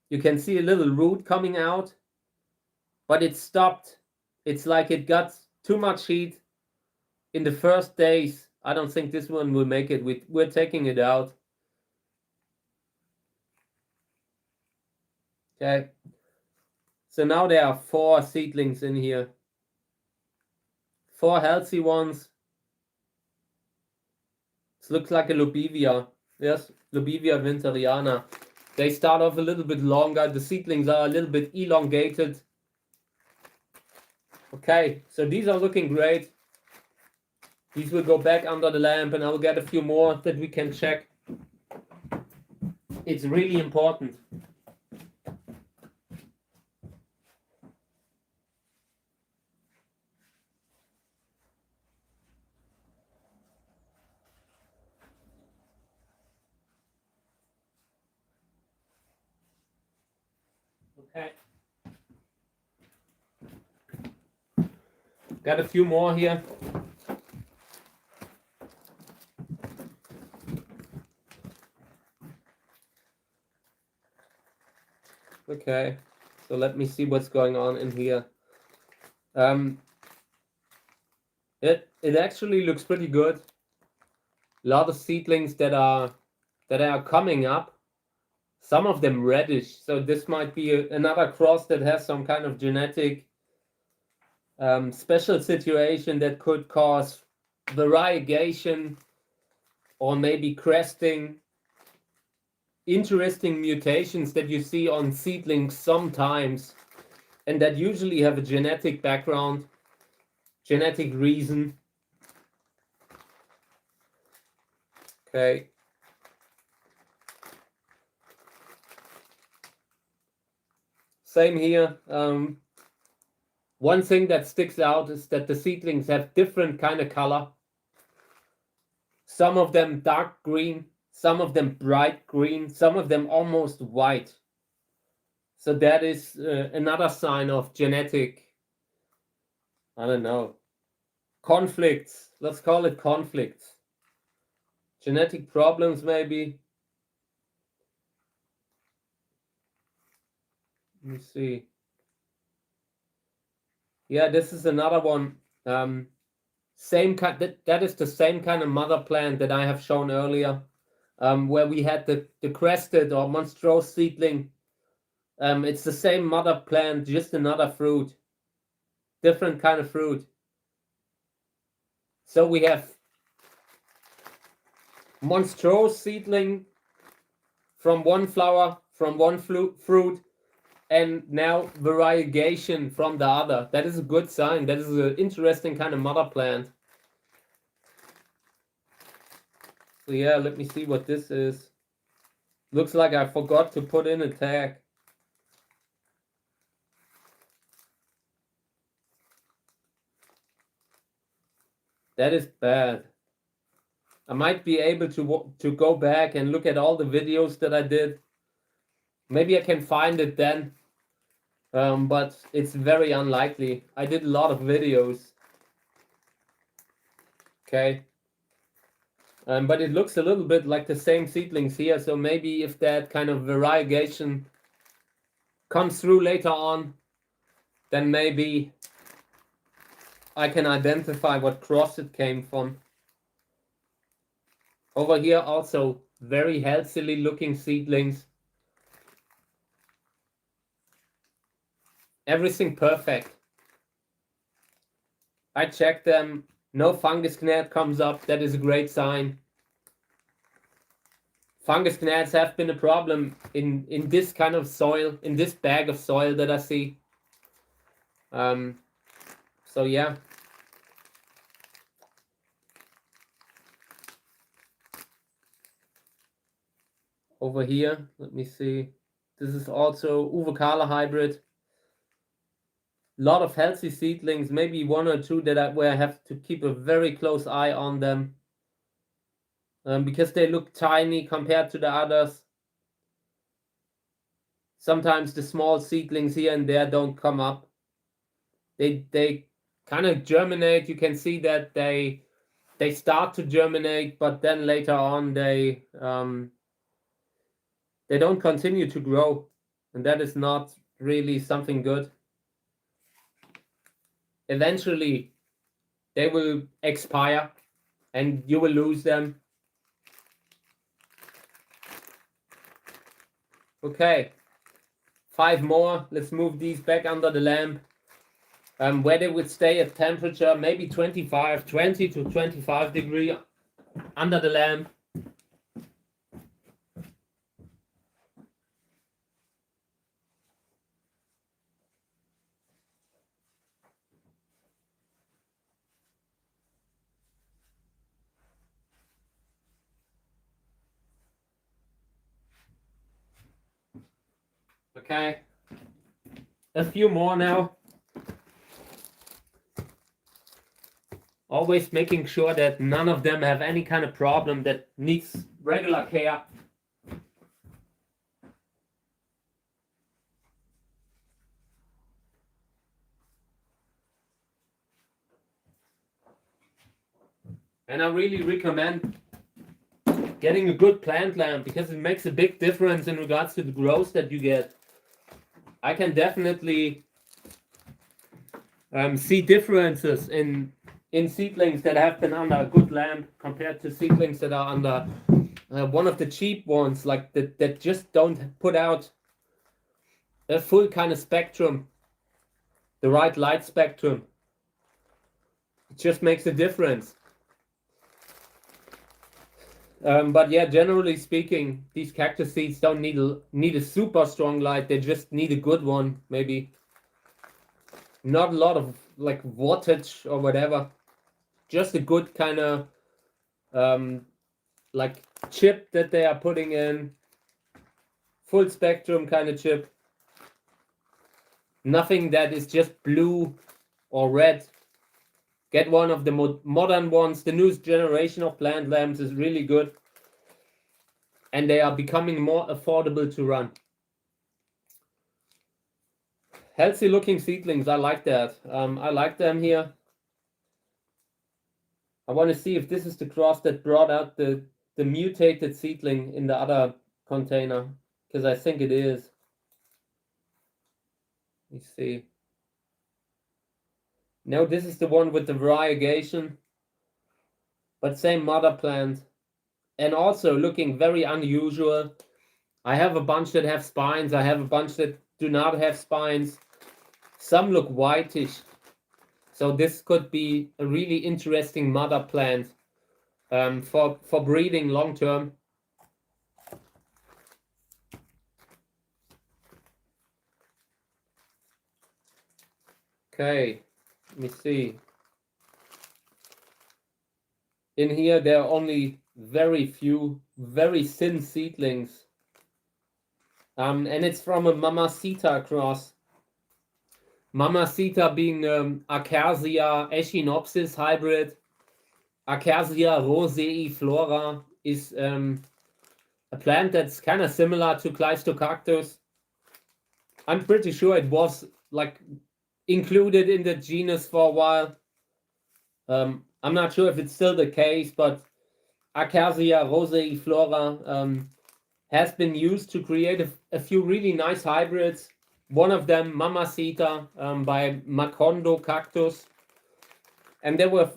You can see a little root coming out, but it stopped. It's like it got too much heat in the first days. I don't think this one will make it. We're taking it out. Okay. So now there are 4 seedlings in here. 4 healthy ones. This looks like a Lobivia. Yes, Lobivia winteriana. They start off a little bit longer. The seedlings are a little bit elongated. Okay, so these are looking great. These will go back under the lamp, and I will get a few more that we can check. It's really important. Okay. Got a few more here. Okay, so let me see what's going on in here. It actually looks pretty good. A lot of seedlings that are coming up. Some of them reddish, so this might be another cross that has some kind of genetic special situation that could cause variegation or maybe cresting. Interesting mutations that you see on seedlings sometimes, and that usually have a genetic background, genetic reason. Okay. Same here. One thing that sticks out is that the seedlings have different kind of color. Some of them dark green, some of them bright green, some of them almost white. So that is another sign of genetic, I don't know, conflicts. Let's call it conflicts. Genetic problems, maybe. Let me see. Yeah, this is another one. Same kind. That is the same kind of mother plant that I have shown earlier, where we had the crested or monstrose seedling. It's the same mother plant, just another fruit, different kind of fruit. So we have monstrose seedling from one flower, from one fruit, and now variegation from the other. That is a good sign. That is an interesting kind of mother plant. So yeah, let me see what this is. Looks like I forgot to put in a tag. That is bad. I might be able to go back and look at all the videos that I did. Maybe I can find it then. But it's very unlikely. I did a lot of videos. Okay. But it looks a little bit like the same seedlings here. So maybe if that kind of variegation comes through later on, then maybe I can identify what cross it came from. Over here also very healthily looking seedlings. Everything perfect. I checked them. No fungus gnat comes up. That is a great sign. Fungus gnats have been a problem in this kind of soil, in this bag of soil that I see. So yeah. Over here, let me see. This is also Uvocala hybrid. Lot of healthy seedlings, maybe one or two that where I have to keep a very close eye on them. Because they look tiny compared to the others. Sometimes the small seedlings here and there don't come up. They kind of germinate. You can see that they start to germinate, but then later on they don't continue to grow, and that is not really something good. Eventually, they will expire, and you will lose them. Okay, 5 more. Let's move these back under the lamp. Where they would stay at temperature, maybe 20 to 25 degree under the lamp. Okay, a few more now. Always making sure that none of them have any kind of problem that needs regular care. And I really recommend getting a good plant lamp because it makes a big difference in regards to the growth that you get. I can definitely see differences in seedlings that have been under a good lamp compared to seedlings that are under one of the cheap ones, like that just don't put out a full kind of spectrum, the right light spectrum. It just makes a difference. But yeah, generally speaking, these cactus seeds don't need a super strong light. They just need a good one, maybe. Not a lot of like wattage or whatever. Just a good kind of like chip that they are putting in. Full spectrum kind of chip. Nothing that is just blue or red. Get one of the modern ones. The newest generation of plant lamps is really good. And they are becoming more affordable to run. Healthy looking seedlings, I like that. I like them here. I want to see if this is the cross that brought out the mutated seedling in the other container, because I think it is. Let me see. No, this is the one with the variegation, but same mother plant, and also looking very unusual. I have a bunch that have spines. I have a bunch that do not have spines. Some look whitish. So this could be a really interesting mother plant for breeding long term. Okay, let me see. In here, there are only very few, very thin seedlings. And it's from a Mamacita cross. Mamacita being Acacia echinopsis hybrid. Acacia roseiflora is a plant that's kind of similar to Cactus. I'm pretty sure it was like included in the genus for a while. I'm not sure if it's still the case, but Acacia roseiflora has been used to create a few really nice hybrids. One of them, Mamacita, by Macondo Cactus. And they were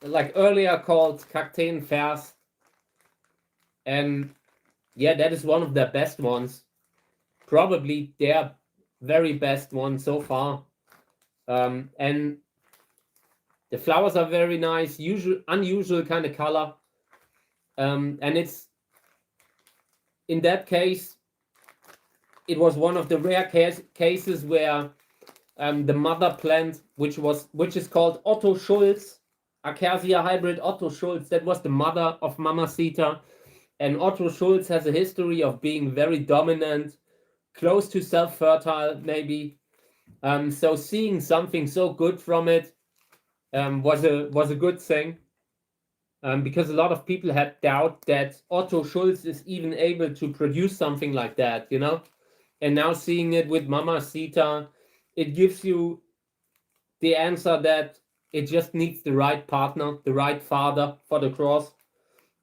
like earlier called Cacteen Fairs. And yeah, that is one of their best ones. Probably their very best one so far. And the flowers are very nice, unusual kind of color. And it's, in that case, it was one of the rare cases where the mother plant, which is called Otto Schulz, Acacia hybrid Otto Schulz, that was the mother of Mamacita. And Otto Schulz has a history of being very dominant, close to self-fertile, maybe. So seeing something so good from it was a good thing. Because a lot of people had doubt that Otto Schulz is even able to produce something like that, you know? And now seeing it with Mamacita, it gives you the answer that it just needs the right partner, the right father for the cross.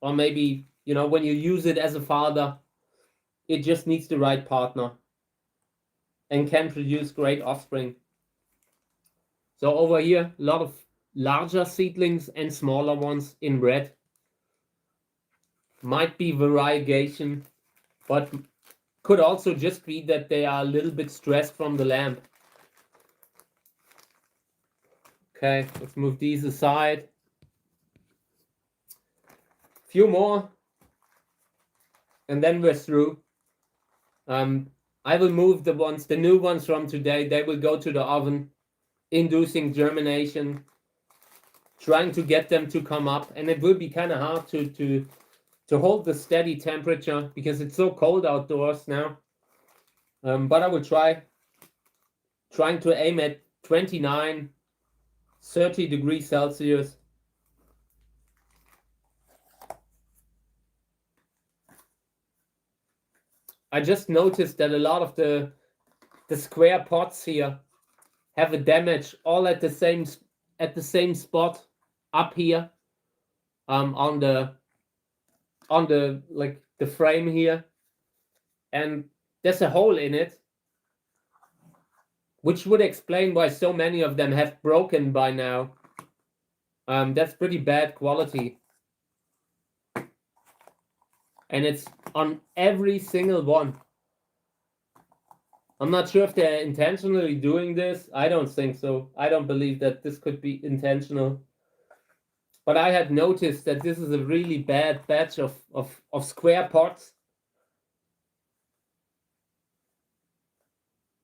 Or maybe, you know, when you use it as a father, it just needs the right partner and can produce great offspring. So over here, a lot of larger seedlings and smaller ones in red. Might be variegation, but could also just be that they are a little bit stressed from the lamp. Okay, let's move these aside. Few more, and then we're through. I will move the new ones from today. They will go to the oven, inducing germination, trying to get them to come up, and it will be kind of hard to hold the steady temperature because it's so cold outdoors now. But I will trying to aim at 29, 30 degrees Celsius. I just noticed that a lot of the square pots here have a damage all at the same spot up here, on the like the frame here, and there's a hole in it, which would explain why so many of them have broken by now. That's pretty bad quality, and it's on every single one. I'm not sure if they're intentionally doing this. I don't think so. I don't believe that this could be intentional. But I had noticed that this is a really bad batch of square pots.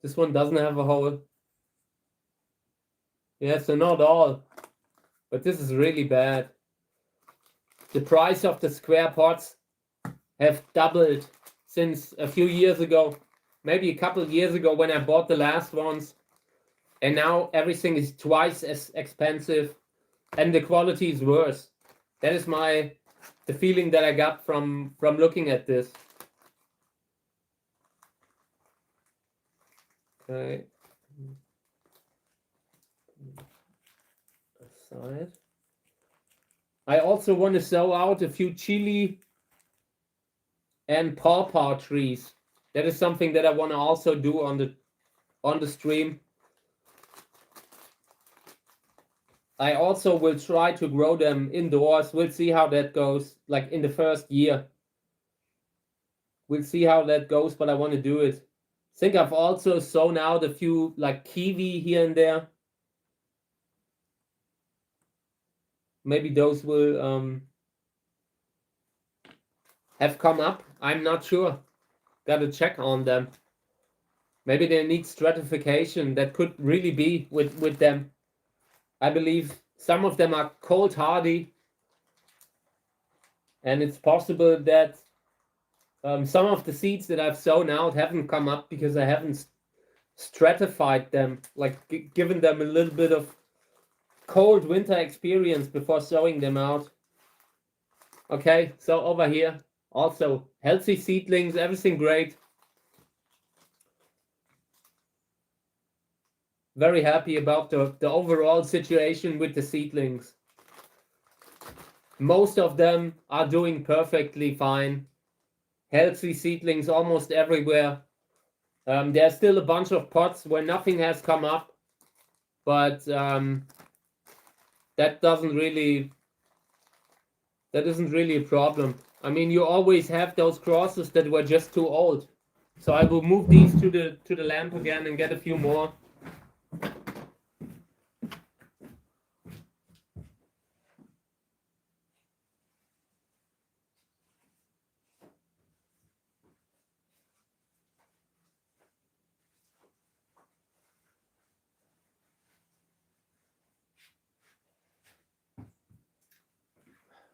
This one doesn't have a hole. Yeah, so not all. But this is really bad. The price of the square pots have doubled since a few years ago. Maybe a couple of years ago when I bought the last ones. And now everything is twice as expensive. And the quality is worse. That is the feeling that I got from looking at this. Okay. Aside. I also want to sow out a few chili and pawpaw trees. That is something that I want to also do on the stream. I also will try to grow them indoors. We'll see how that goes, like in the first year. We'll see how that goes, but I want to do it. I think I've also sown out a few like kiwi here and there. Maybe those will have come up. I'm not sure. Gotta check on them. Maybe they need stratification. That could really be with them. I believe some of them are cold hardy, and it's possible that some of the seeds that I've sown out haven't come up because I haven't stratified them, like given them a little bit of cold winter experience before sowing them out. Okay, so over here also healthy seedlings, everything great. Very happy about the overall situation with the seedlings. Most of them are doing perfectly fine. Healthy seedlings almost everywhere. There's still a bunch of pots where nothing has come up, but that isn't really a problem. I mean, you always have those crosses that were just too old. So I will move these to the lamp again and get a few more.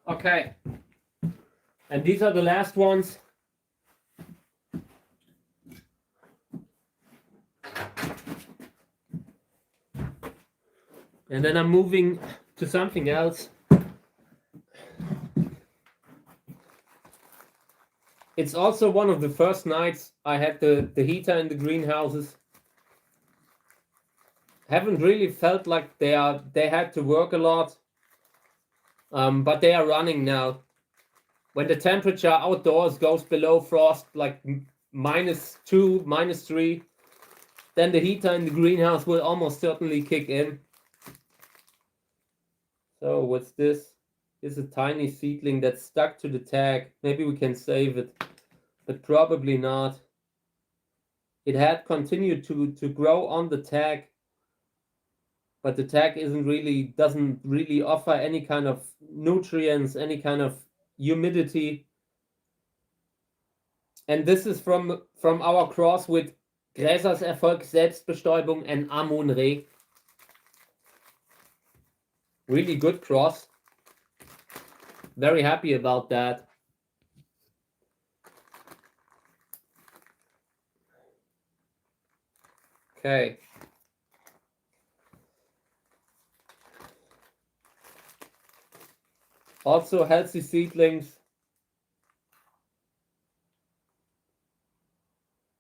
Okay. And these are the last ones. And then I'm moving to something else. It's also one of the first nights I had the heater in the greenhouses. Haven't really felt like they had to work a lot. But they are running now. When the temperature outdoors goes below frost, like -2, -3, then the heater in the greenhouse will almost certainly kick in. So what's this? This is a tiny seedling that's stuck to the tag. Maybe we can save it, but probably not. It had continued to grow on the tag, but the tag doesn't really offer any kind of nutrients, any kind of humidity. And this is from our cross with Gräsers Erfolg Selbstbestäubung and Amun-Re. Really good cross. Very happy about that. Okay. Also healthy seedlings.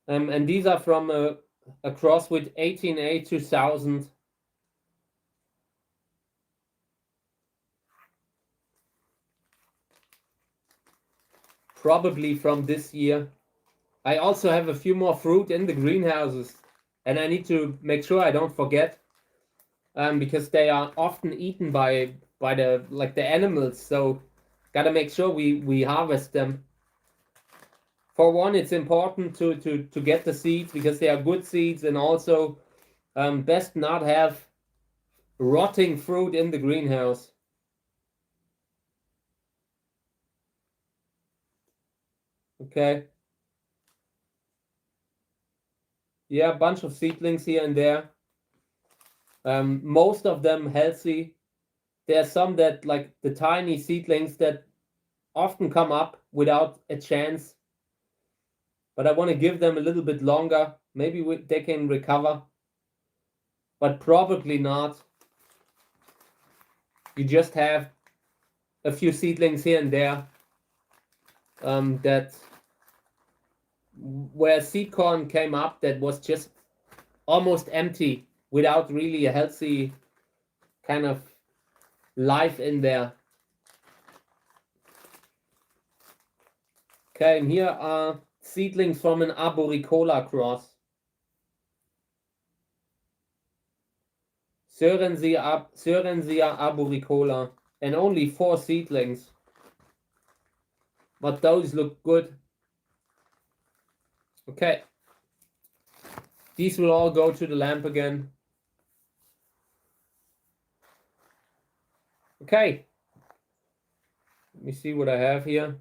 And these are from a cross with 18A 2000. Probably from this year. I also have a few more fruit in the greenhouses, and I need to make sure I don't forget, because they are often eaten by the animals. So gotta make sure we harvest them. For one, it's important to get the seeds because they are good seeds, and also best not have rotting fruit in the greenhouse. Okay. Yeah, a bunch of seedlings here and there. Most of them healthy. There are some that, like the tiny seedlings, that often come up without a chance. But I want to give them a little bit longer. Maybe they can recover. But probably not. You just have a few seedlings here and there that where seed corn came up that was just almost empty without really a healthy kind of life in there. Okay, and here are seedlings from an arboricola cross. Sörensia arboricola, and only 4 seedlings. But those look good. Okay. These will all go to the lamp again. Okay. Let me see what I have here.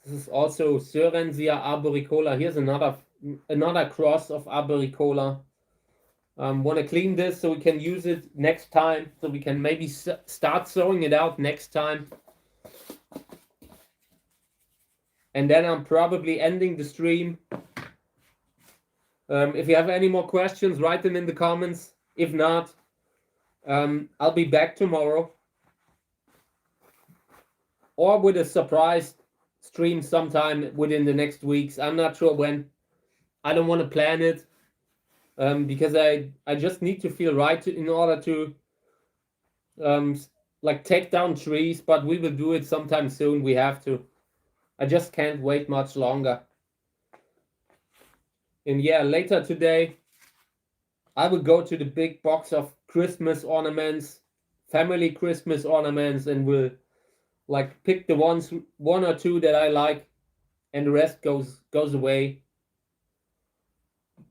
This is also Sörensia arboricola. Here's another cross of arboricola. Want to clean this so we can use it next time, so we can maybe start sowing it out next time. And then I'm probably ending the stream. If you have any more questions, write them in the comments. If not, I'll be back tomorrow, or with a surprise stream sometime within the next weeks. I'm not sure when. I don't want to plan it, because I just need to feel right in order to like take down trees, but we will do it sometime soon. We have to. I just can't wait much longer. And yeah, later today I will go to the big box of Christmas ornaments, family Christmas ornaments, and will like pick the one or two that I like, and the rest goes away.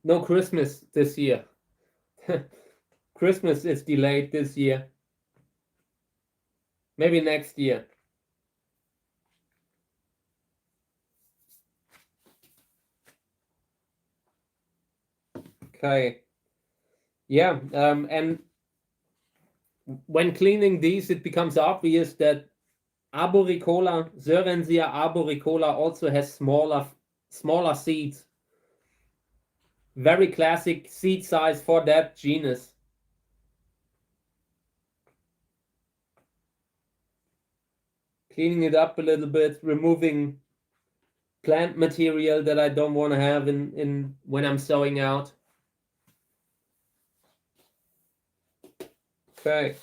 No Christmas this year. Christmas is delayed this year. Maybe next year. Okay. Yeah, and when cleaning these, it becomes obvious that arboricola, Sörensia arboricola, also has smaller seeds. Very classic seed size for that genus. Cleaning it up a little bit, removing plant material that I don't want to have in when I'm sowing out. Okay.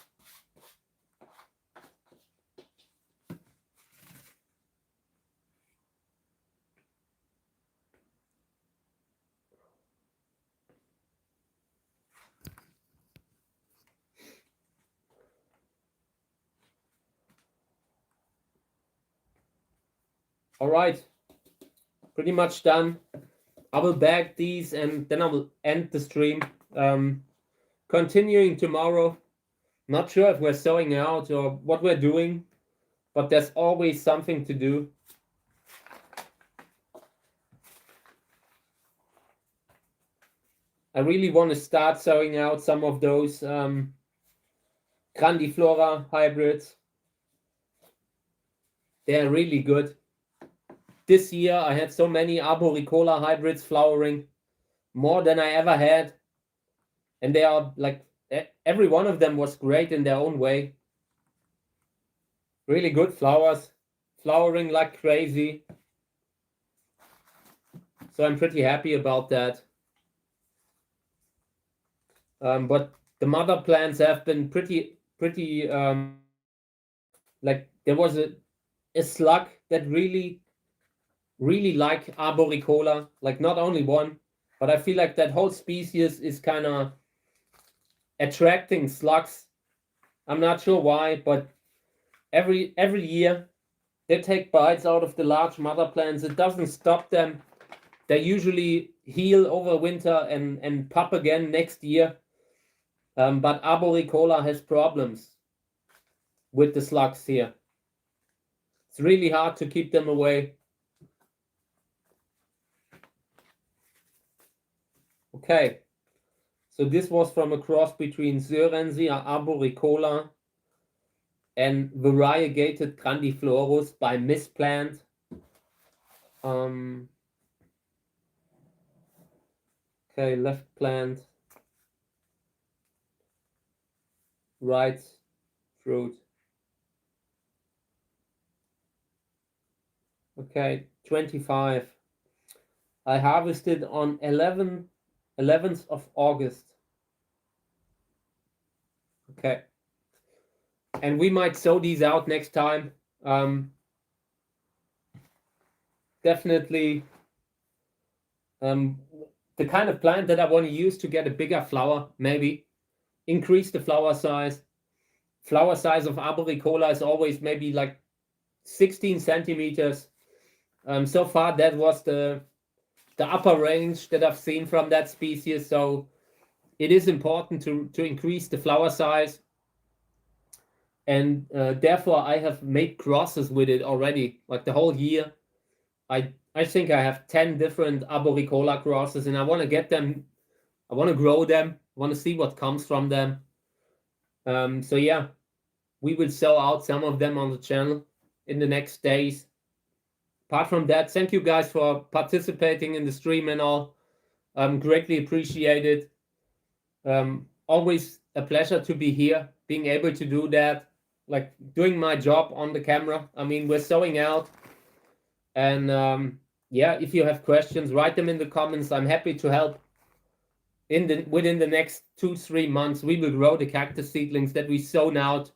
All right, pretty much done. I will bag these and then I will end the stream. Continuing tomorrow. Not sure if we're sowing out or what we're doing, but there's always something to do. I really want to start sowing out some of those grandiflora hybrids. They're really good. This year I had so many arboricola hybrids flowering, more than I ever had. And they are like, every one of them was great in their own way. Really good flowers, flowering like crazy. So I'm pretty happy about that. But the mother plants have been pretty like there was a slug that really like arboricola, like not only one, but I feel like that whole species is kind of attracting slugs. I'm not sure why, but every year they take bites out of the large mother plants. It doesn't stop them. They usually heal over winter and pop again next year. But arboricola has problems with the slugs here. It's really hard to keep them away. Okay, so this was from a cross between Sörensia arboricola and variegated grandiflorus by Miss Plant. Okay, left plant, right fruit. Okay, 25. I harvested on 11th of August. Okay. And we might sow these out next time. Definitely the kind of plant that I want to use to get a bigger flower, maybe. Increase the flower size. Flower size of arboricola is always maybe like 16 centimeters. So far that was the upper range that I've seen from that species. So it is important to increase the flower size. And therefore I have made crosses with it already, like the whole year. I think I have 10 different arboricola crosses, and I want to get them. I want to grow them. I want to see what comes from them. So yeah, we will sow out some of them on the channel in the next days. Apart from that, thank you guys for participating in the stream and all. Greatly appreciated. Always a pleasure to be here, being able to do that, like doing my job on the camera. I mean, we're sowing out. And yeah, if you have questions, write them in the comments. I'm happy to help. Within the next 2-3 months, we will grow the cactus seedlings that we sown out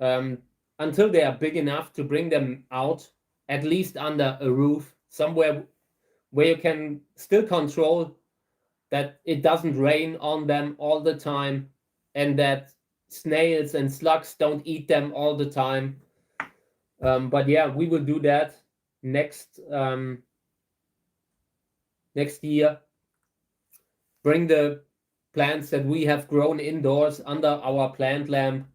until they are big enough to bring them out, at least under a roof, somewhere where you can still control that it doesn't rain on them all the time, and that snails and slugs don't eat them all the time. But yeah, we will do that next year. Bring the plants that we have grown indoors under our plant lamp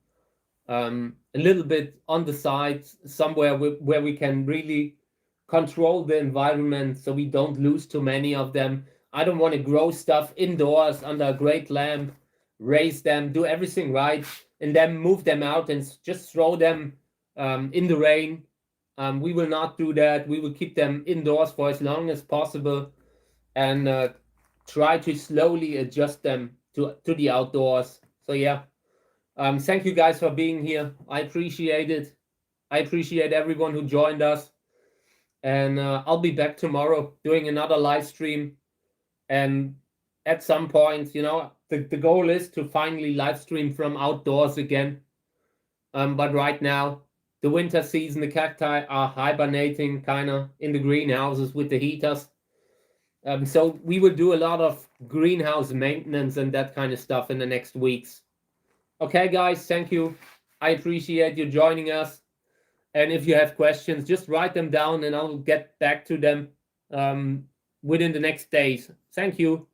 a little bit on the side, somewhere where we can really control the environment so we don't lose too many of them. I don't want to grow stuff indoors under a great lamp, raise them, do everything right, and then move them out and just throw them in the rain. We will not do that. We will keep them indoors for as long as possible and try to slowly adjust them to the outdoors. So yeah, thank you guys for being here. I appreciate it. I appreciate everyone who joined us. And I'll be back tomorrow doing another live stream. And at some point, you know, the goal is to finally live stream from outdoors again. But right now, the winter season, the cacti are hibernating kind of in the greenhouses with the heaters. So we will do a lot of greenhouse maintenance and that kind of stuff in the next weeks. Okay, guys, thank you. I appreciate you joining us. And if you have questions, just write them down and I'll get back to them within the next days. Thank you.